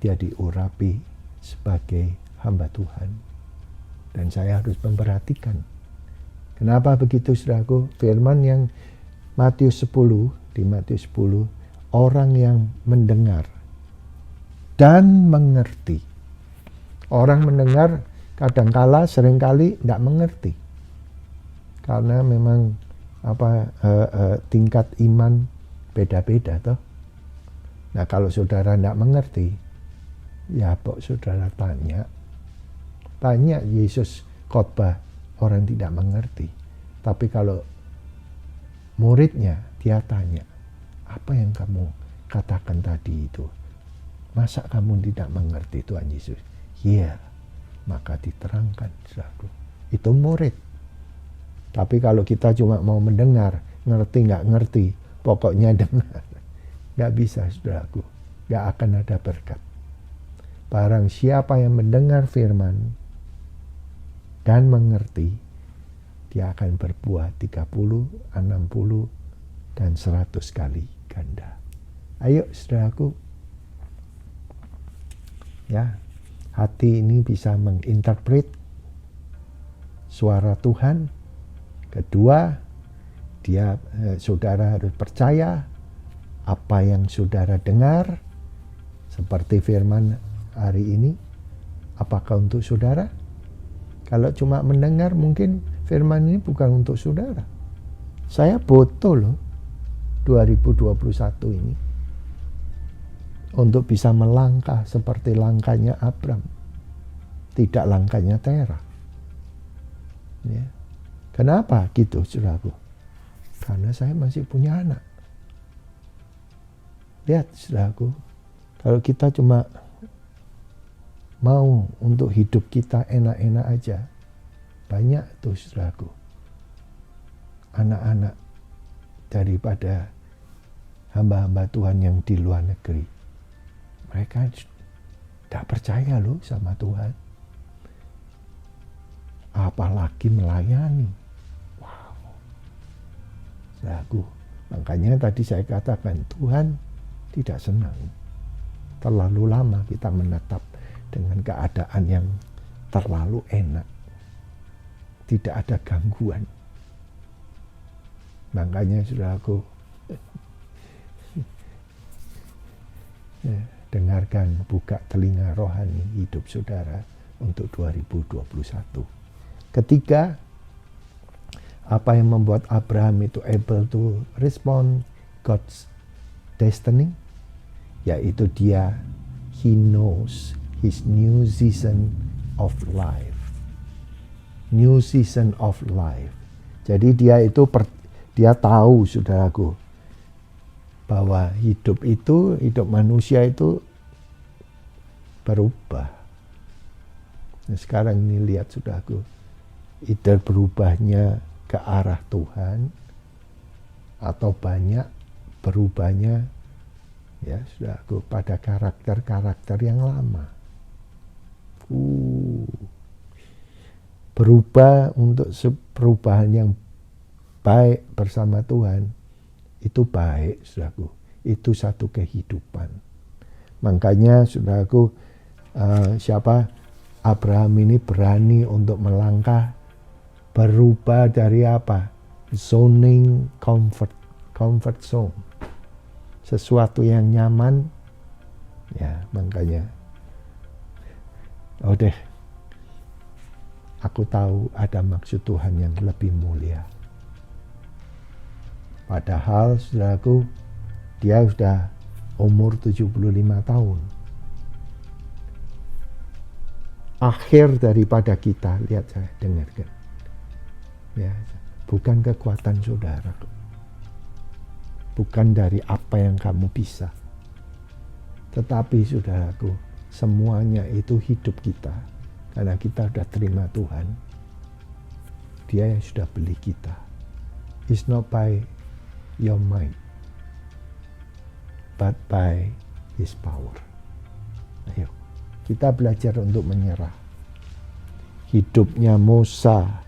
dia diurapi sebagai hamba Tuhan. Dan saya harus memperhatikan. Kenapa begitu, saudaraku? Firman yang Matius 10, di Matius 10, orang yang mendengar dan mengerti. Orang mendengar kadangkala seringkali tidak mengerti. Karena memang tingkat iman beda-beda toh. Nah, kalau saudara tidak mengerti, ya kok saudara tanya Yesus khotbah, orang tidak mengerti. Tapi kalau muridnya, dia tanya, apa yang kamu katakan tadi itu? Masa kamu tidak mengerti Tuhan Yesus? Iya, maka diterangkan, saudaraku. Itu murid. Tapi kalau kita cuma mau mendengar, ngerti nggak ngerti, pokoknya dengar. Nggak bisa, saudaraku. Nggak akan ada berkat. Barang siapa yang mendengar firman dan mengerti, dia akan berbuah 30, 60, dan 100 kali ganda. Ayo, saudaraku. Ya, hati ini bisa menginterpret suara Tuhan. Kedua, saudara harus percaya apa yang saudara dengar, seperti firman hari ini. Apakah untuk saudara? Kalau cuma mendengar, mungkin firman ini bukan untuk saudara. Saya foto loh 2021 ini untuk bisa melangkah seperti langkahnya Abram, tidak langkahnya Tera. Ya. Kenapa gitu, saudaraku? Karena saya masih punya anak. Lihat, saudaraku, kalau kita cuma mau untuk hidup kita enak-enak aja, banyak tuh, saudaraku, anak-anak daripada hamba-hamba Tuhan yang di luar negeri. Mereka tidak percaya loh sama Tuhan. Apalagi melayani. Wow. Saudaraku, makanya tadi saya katakan Tuhan tidak senang. Terlalu lama kita menetap dengan keadaan yang terlalu enak. Tidak ada gangguan. Makanya saudaraku, dengarkan, buka telinga rohani hidup saudara untuk 2021. Ketiga, apa yang membuat Abraham itu able to respond God's destiny? Yaitu he knows his new season of life. New season of life. Jadi dia tahu, saudaraku, bahwa hidup manusia itu berubah. Nah, sekarang ini lihat, saudaraku, either berubahnya ke arah Tuhan atau banyak berubahnya, ya saudaraku, pada karakter-karakter yang lama. Berubah untuk perubahan yang baik bersama Tuhan, itu baik, saudaraku. Itu satu kehidupan. Makanya, saudaraku, Abraham ini berani untuk melangkah, berubah dari apa? Zoning comfort zone. Sesuatu yang nyaman, ya makanya. Aku tahu ada maksud Tuhan yang lebih mulia. Padahal, saudaraku, dia sudah umur 75 tahun. Akhir daripada kita, lihat saya, dengarkan. Ya, bukan kekuatan saudara. Bukan dari apa yang kamu bisa. Tetapi, saudaraku, semuanya itu hidup kita. Karena kita sudah terima Tuhan. Dia yang sudah beli kita. It's not by your might, but by His power. Ayo, kita belajar untuk menyerah. Hidupnya Musa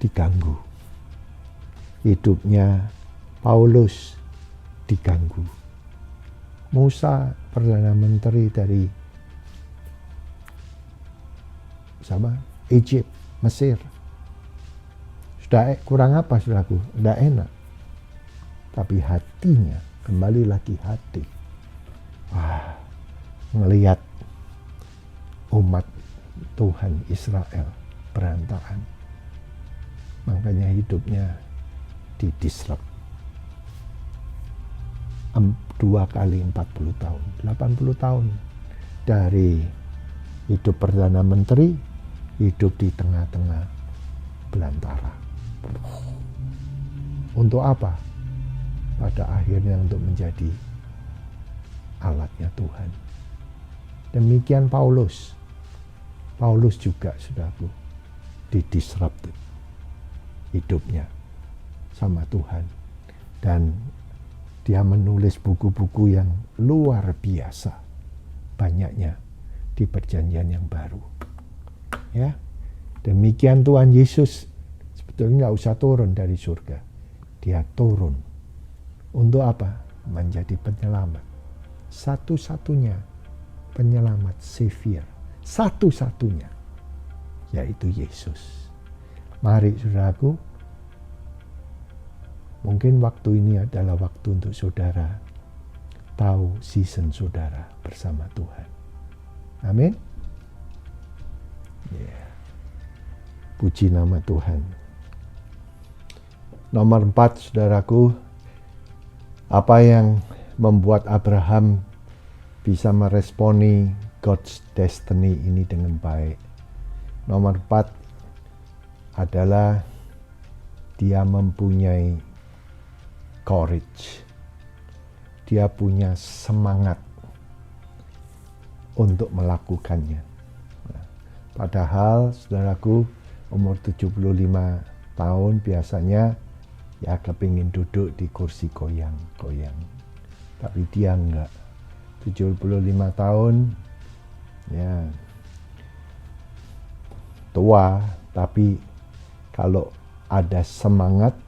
diganggu. Hidupnya Paulus diganggu. Musa Perdana Menteri dari Egypt, Mesir. Sudah kurang apa, saudaraku? Sudah enak. Tapi hatinya, kembali lagi hati. Melihat umat Tuhan Israel berantakan. Makanya hidupnya didisrupt. 2 kali 40 tahun. 80 tahun. Dari hidup Perdana Menteri, hidup di tengah-tengah belantara. Untuk apa? Pada akhirnya untuk menjadi alatnya Tuhan. Demikian Paulus. Paulus juga, saudaraku, didisrupt hidupnya sama Tuhan. Dan dia menulis buku-buku yang luar biasa. Banyaknya di perjanjian yang baru. Ya. Demikian Tuhan Yesus sebetulnya nggak usah turun dari surga. Dia turun. Untuk apa? Menjadi penyelamat. Satu-satunya penyelamat, Savior. Satu-satunya. Yaitu Yesus. Mari, saudaraku. Mungkin waktu ini adalah waktu untuk saudara tahu season saudara bersama Tuhan. Amin. Puji nama Tuhan. Nomor 4, saudaraku, apa yang membuat Abraham bisa meresponi God's destiny ini dengan baik? Nomor 4 adalah dia mempunyai courage. Dia punya semangat untuk melakukannya. Padahal, saudaraku, umur 75 tahun biasanya ya kepingin duduk di kursi goyang-goyang. Tapi dia enggak. 75 tahun ya tua, tapi kalau ada semangat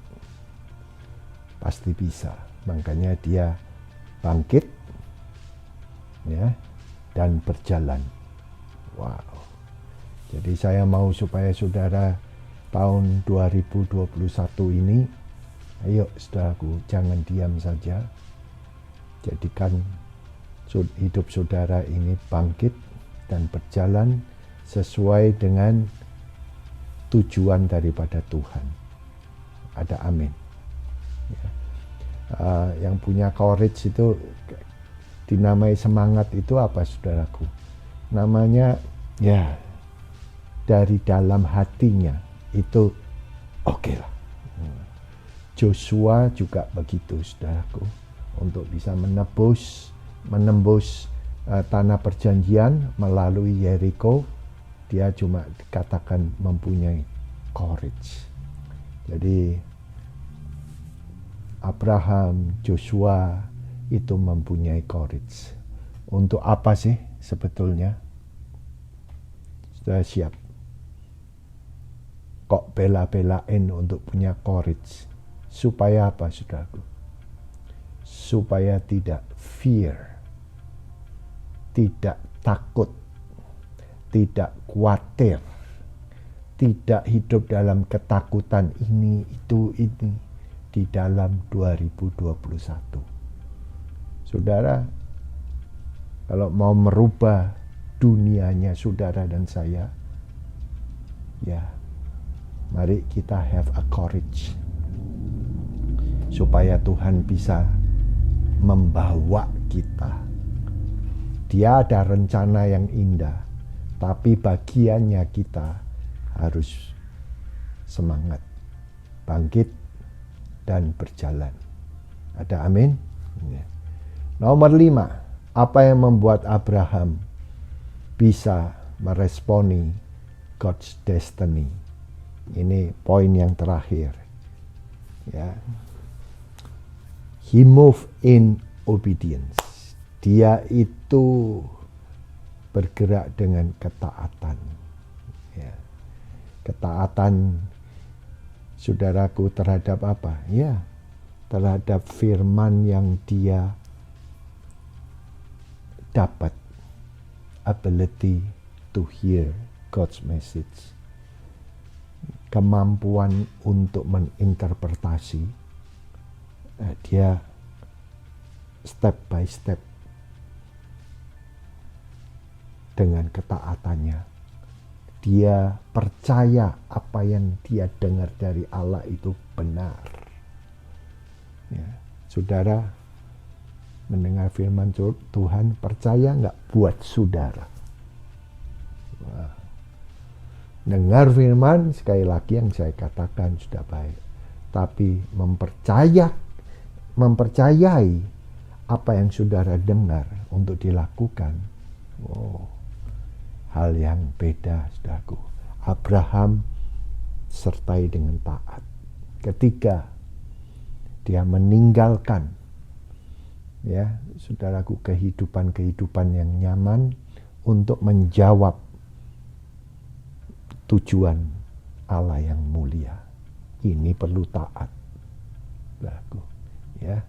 pasti bisa. Makanya dia bangkit ya dan berjalan. Wow. Jadi saya mau supaya saudara tahun 2021 ini, ayo saudaraku, jangan diam saja. Jadikan hidup saudara ini bangkit dan berjalan sesuai dengan tujuan daripada Tuhan. Ada amin. Ya. Yang punya courage itu dinamai semangat itu apa, saudaraku? Namanya ya dari dalam hatinya itu oke lah. Joshua juga begitu, saudaraku, untuk bisa menembus tanah perjanjian melalui Yeriko. Dia cuma dikatakan mempunyai courage. Jadi Abraham, Joshua itu mempunyai courage. Untuk apa sih sebetulnya? Sudah siap? Kok bela-belain untuk punya courage? Supaya apa, saudaraku? Supaya tidak fear, tidak takut, tidak khawatir, tidak hidup dalam ketakutan ini, itu, ini di dalam 2021. Saudara, kalau mau merubah dunianya saudara dan saya, ya, mari kita have a courage supaya Tuhan bisa membawa kita. Dia ada rencana yang indah, tapi bagiannya kita harus semangat, bangkit, dan berjalan. Ada amin? Ya. Nomor 5, apa yang membuat Abraham bisa meresponi God's destiny? Ini poin yang terakhir. Ya. He moved in obedience. Dia itu bergerak dengan ketaatan. Ya. Ketaatan, saudaraku, terhadap apa? Ya, terhadap firman yang dia dapat. Ability to hear God's message. Kemampuan untuk menginterpretasi. Dia step by step dengan ketaatannya. Dia percaya apa yang dia dengar dari Allah itu benar. Ya, saudara mendengar firman Tuhan, percaya nggak buat saudara? Wah. Dengar firman, sekali lagi yang saya katakan sudah baik. Tapi mempercayai apa yang saudara dengar untuk dilakukan, hal yang beda, saudaraku. Abraham sertai dengan taat. Ketika dia meninggalkan, ya, saudaraku, kehidupan yang nyaman untuk menjawab tujuan Allah yang mulia. Ini perlu taat, saudaraku. Ya.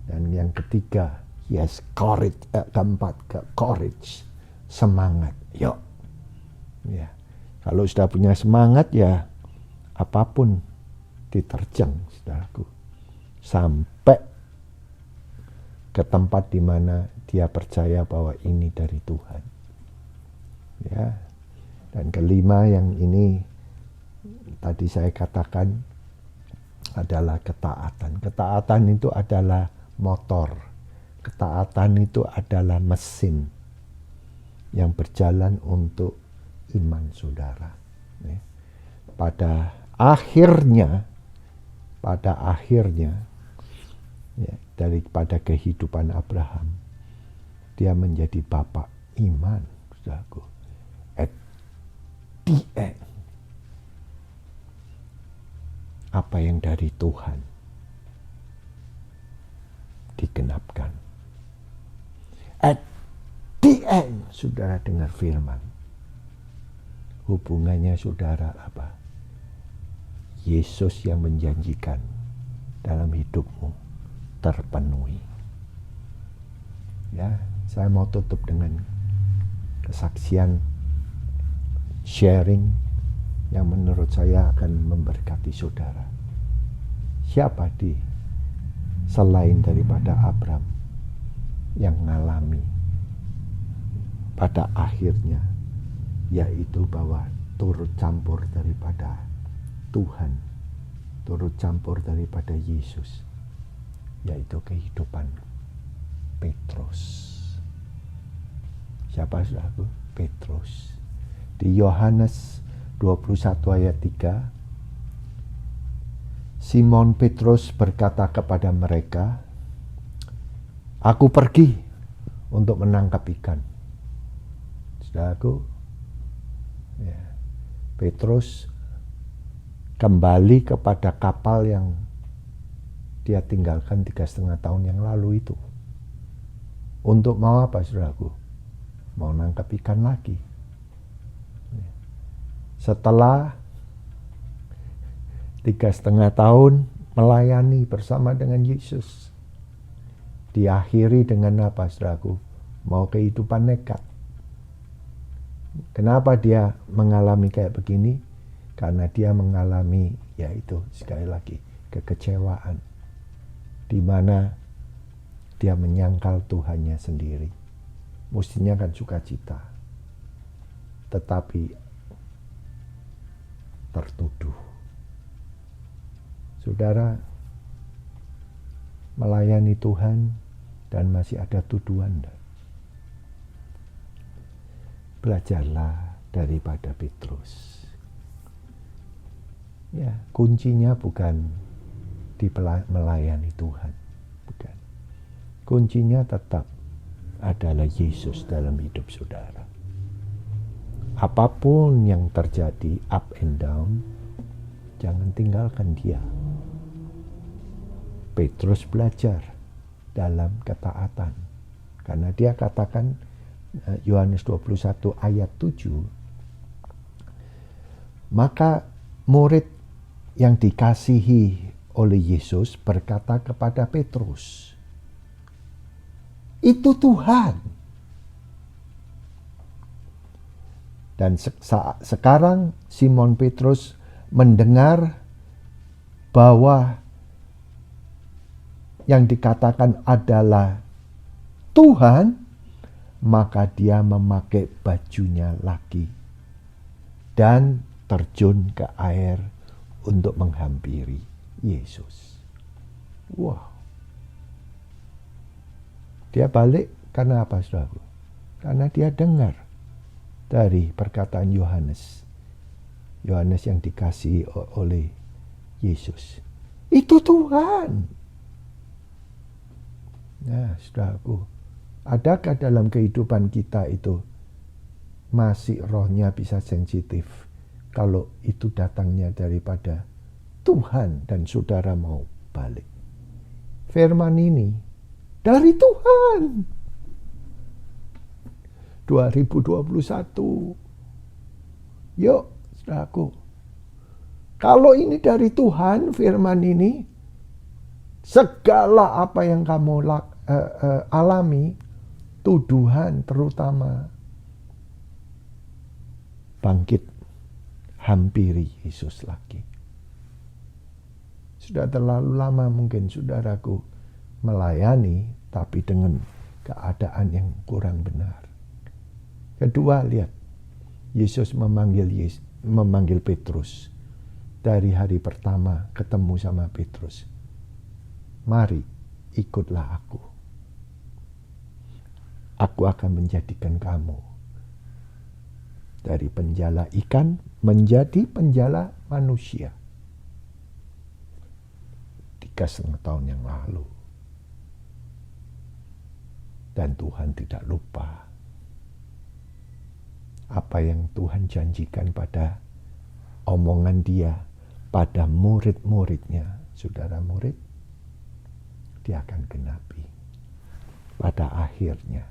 Dan yang ketiga, yes, courage. Keempat, courage, semangat. Yuk. Ya. Kalau sudah punya semangat, ya apapun diterjang, saudaraku, sampai ke tempat di mana dia percaya bahwa ini dari Tuhan. Ya. Dan kelima, yang ini tadi saya katakan adalah ketaatan. Ketaatan itu adalah motor. Ketaatan itu adalah mesin yang berjalan untuk iman saudara. Pada akhirnya ya, daripada kehidupan Abraham, dia menjadi bapak iman, saudaraku. At the end, apa yang dari Tuhan digenapkan. At the end, saudara dengar firman. Hubungannya saudara apa? Yesus yang menjanjikan dalam hidupmu terpenuhi. Ya, saya mau tutup dengan kesaksian sharing yang menurut saya akan memberkati saudara. Siapa selain daripada Abram yang mengalami pada akhirnya, yaitu bahwa turut campur daripada Tuhan, turut campur daripada Yesus, yaitu kehidupan Petrus. Siapa saudaraku? Petrus. Di Yohanes 21 ayat 3, Simon Petrus berkata kepada mereka, "Aku pergi untuk menangkap ikan." Saudaraku, ya, Petrus kembali kepada kapal yang dia tinggalkan 3,5 tahun yang lalu itu. Untuk mau apa, saudaraku? Mau nangkap ikan lagi. Setelah 3,5 tahun melayani bersama dengan Yesus, diakhiri dengan apa, saudaraku? Mau kehidupan nekat. Kenapa dia mengalami kayak begini? Karena dia mengalami, yaitu sekali lagi, kekecewaan, di mana dia menyangkal Tuhannya sendiri. Mestinya kan sukacita, tetapi tertuduh. Saudara, melayani Tuhan dan masih ada tuduhan. Belajarlah daripada Petrus. Ya, kuncinya bukan di melayani Tuhan, bukan. Kuncinya tetap adalah Yesus dalam hidup saudara. Apapun yang terjadi, up and down, jangan tinggalkan dia. Petrus belajar dalam ketaatan. Karena dia katakan, Yohanes 21 ayat 7, maka murid yang dikasihi oleh Yesus berkata kepada Petrus, "Itu Tuhan." Dan sekarang Simon Petrus mendengar bahwa yang dikatakan adalah Tuhan, maka dia memakai bajunya lagi dan terjun ke air untuk menghampiri Yesus. Wow. Dia balik karena apa, saudara? Karena dia dengar dari perkataan Yohanes. Yohanes yang dikasihi oleh Yesus. Itu Tuhan. Nah, saudaraku, adakah dalam kehidupan kita itu masih rohnya bisa sensitif kalau itu datangnya daripada Tuhan dan saudara mau balik? Firman ini dari Tuhan. 2021. Yuk, saudaraku. Kalau ini dari Tuhan, firman ini, segala apa yang kamu alami, tuduhan terutama, bangkit, hampiri Yesus lagi. Sudah terlalu lama mungkin saudaraku melayani, tapi dengan keadaan yang kurang benar. Kedua, lihat, Yesus memanggil Petrus. dari hari pertama ketemu sama Petrus. Mari, ikutlah aku. Aku akan menjadikan kamu dari penjala ikan menjadi penjala manusia. 3,5 tahun yang lalu. Dan Tuhan tidak lupa apa yang Tuhan janjikan pada omongan dia pada murid-muridnya. Saudara murid, dia akan genapi. Pada akhirnya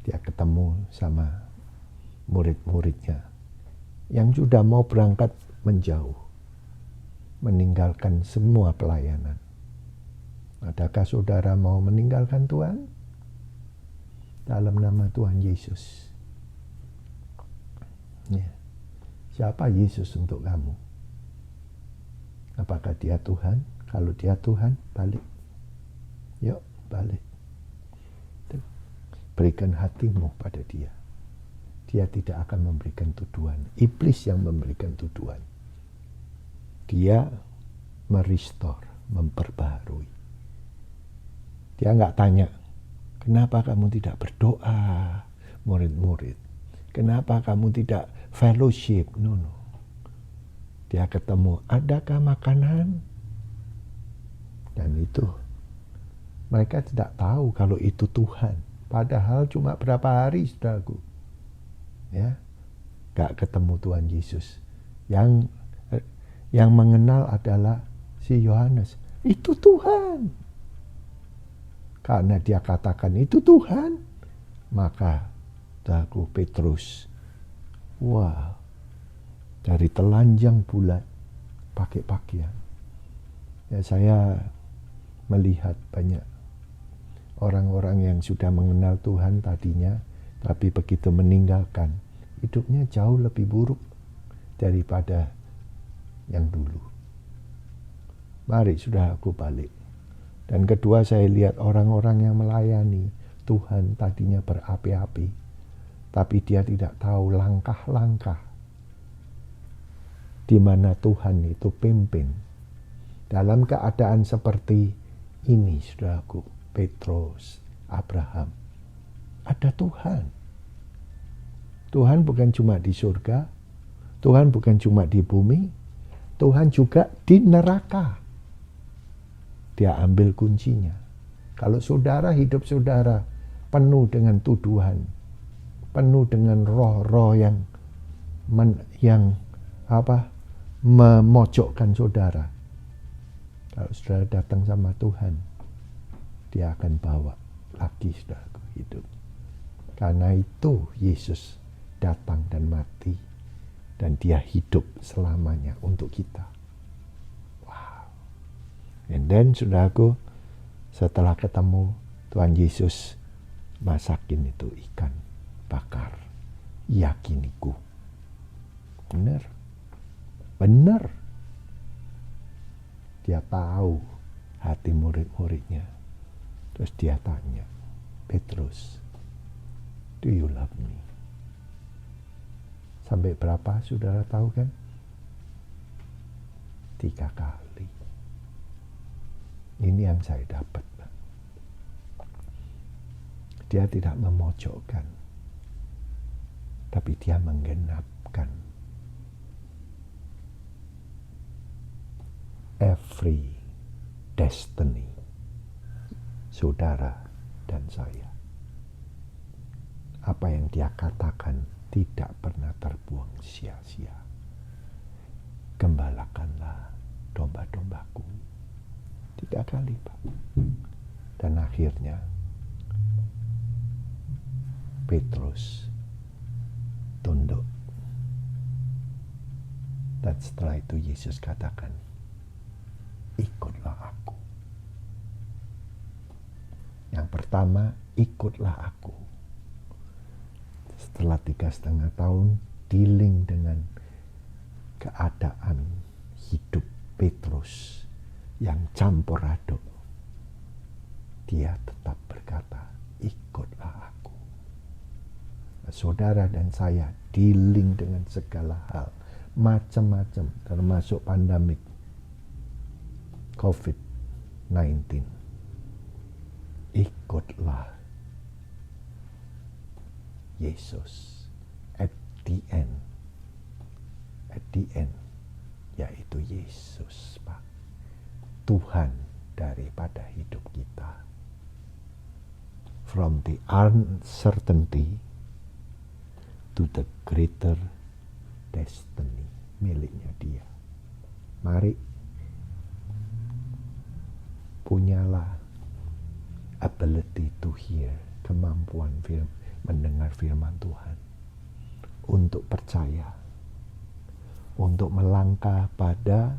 dia ketemu sama murid-muridnya yang sudah mau berangkat menjauh, meninggalkan semua pelayanan. Adakah saudara mau meninggalkan Tuhan? Dalam nama Tuhan Yesus. Ya. Siapa Yesus untuk kamu? Apakah dia Tuhan? Kalau dia Tuhan, balik. Yuk, balik. Berikan hatimu pada dia. Dia tidak akan memberikan tuduhan. Iblis yang memberikan tuduhan. Dia merestore, memperbaharui. Dia nggak tanya, kenapa kamu tidak berdoa, murid-murid? Kenapa kamu tidak fellowship? No. Dia ketemu, adakah makanan? Dan itu, mereka tidak tahu kalau itu Tuhan. Padahal cuma berapa hari, saudaraku. Ya, gak ketemu Tuhan Yesus. Yang mengenal adalah si Yohanes. Itu Tuhan. Karena dia katakan itu Tuhan, maka saudaraku Petrus, wow, dari telanjang bulat pakai pakaian. Ya, saya melihat banyak orang-orang yang sudah mengenal Tuhan tadinya, tapi begitu meninggalkan, hidupnya jauh lebih buruk daripada yang dulu. Mari sudah aku balik. Dan kedua, saya lihat orang-orang yang melayani Tuhan tadinya berapi-api, tapi dia tidak tahu langkah-langkah di mana Tuhan itu pimpin. Dalam keadaan seperti ini, saudaraku, Petrus, Abraham, ada Tuhan. Tuhan bukan cuma di surga, Tuhan bukan cuma di bumi, Tuhan juga di neraka. Dia ambil kuncinya. Kalau saudara, hidup saudara penuh dengan tuduhan, penuh dengan roh-roh yang memojokkan saudara. Kalau saudara datang sama Tuhan, dia akan bawa lagi saudara hidup. Karena itu Yesus datang dan mati, dan dia hidup selamanya untuk kita. Wow. And then saudaraku, setelah ketemu Tuhan Yesus, masakin itu ikan bakar. Yakiniku. Benar. Benar. Dia tahu hati murid-muridnya. Terus dia tanya, Petrus, do you love me? Sampai berapa saudara tahu kan? 3 kali. Ini yang saya dapat. Dia tidak memojokkan, tapi dia menggenapkan. Every destiny saudara dan saya. Apa yang dia katakan tidak pernah terbuang sia-sia. Gembalakanlah domba-dombaku. 3 kali, Pak. Dan akhirnya Petrus tunduk. Dan setelah itu Yesus katakan, ikutlah aku. Yang pertama, ikutlah aku. Setelah 3,5 tahun dealing dengan keadaan hidup Petrus yang campur aduk, dia tetap berkata, ikutlah aku. Saudara dan saya dealing dengan segala hal, macam-macam, termasuk pandemik COVID-19. Ikutlah Yesus at the end, yaitu Yesus, Pak, Tuhan daripada hidup kita. From the uncertainty to the greater destiny, miliknya Dia. Mari punyalah ability to hear, kemampuan mendengar firman Tuhan, untuk percaya, untuk melangkah pada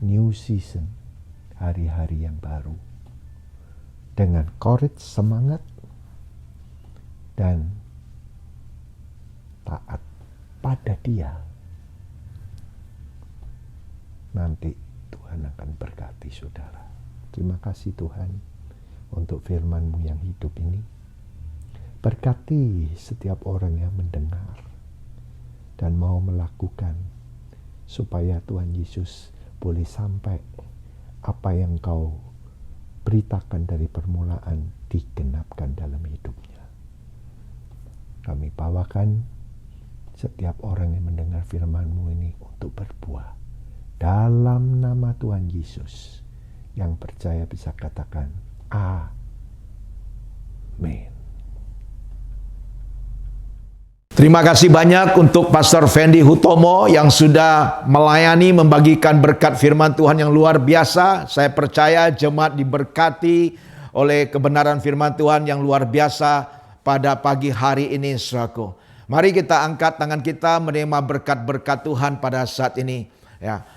new season, hari-hari yang baru, dengan courage, semangat, dan taat pada Dia. Nanti Tuhan akan berkati saudara. Terima kasih Tuhan untuk firman-Mu yang hidup ini. Berkati setiap orang yang mendengar dan mau melakukan, supaya Tuhan Yesus boleh sampai apa yang Kau beritakan dari permulaan digenapkan dalam hidupnya. Kami bawakan setiap orang yang mendengar firman-Mu ini untuk berbuah. Dalam nama Tuhan Yesus, yang percaya bisa katakan amin. Terima kasih banyak untuk Pastor Fendi Hutomo yang sudah melayani, membagikan berkat firman Tuhan yang luar biasa. Saya percaya jemaat diberkati oleh kebenaran firman Tuhan yang luar biasa pada pagi hari ini, saudaraku. Mari kita angkat tangan kita menerima berkat-berkat Tuhan pada saat ini. Ya,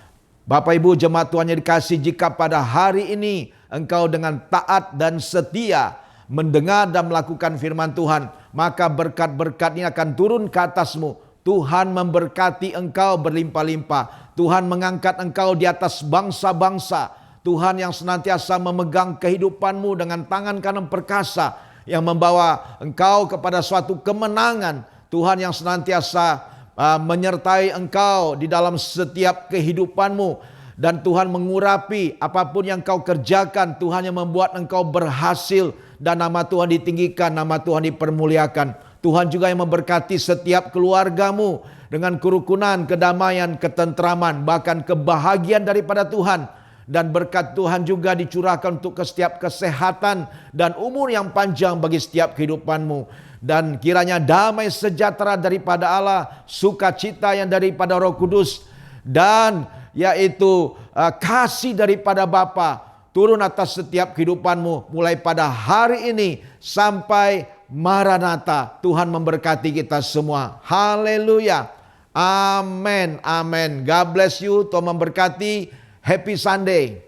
Bapak Ibu jemaat Tuhan yang dikasihi, jika pada hari ini engkau dengan taat dan setia mendengar dan melakukan firman Tuhan, maka berkat-berkat ini akan turun ke atasmu. Tuhan memberkati engkau berlimpah-limpah. Tuhan mengangkat engkau di atas bangsa-bangsa. Tuhan yang senantiasa memegang kehidupanmu dengan tangan kanan perkasa, yang membawa engkau kepada suatu kemenangan. Tuhan yang senantiasa menyertai engkau di dalam setiap kehidupanmu. Dan Tuhan mengurapi apapun yang kau kerjakan. Tuhan yang membuat engkau berhasil dan nama Tuhan ditinggikan, nama Tuhan dipermuliakan. Tuhan juga yang memberkati setiap keluargamu dengan kerukunan, kedamaian, ketentraman, bahkan kebahagiaan daripada Tuhan. Dan berkat Tuhan juga dicurahkan untuk setiap kesehatan dan umur yang panjang bagi setiap kehidupanmu. Dan kiranya damai sejahtera daripada Allah, sukacita yang daripada Roh Kudus, dan yaitu kasih daripada Bapa turun atas setiap kehidupanmu mulai pada hari ini sampai Maranatha. Tuhan memberkati kita semua. Haleluya. Amin. Amin. God bless you. Tuhan memberkati. Happy Sunday.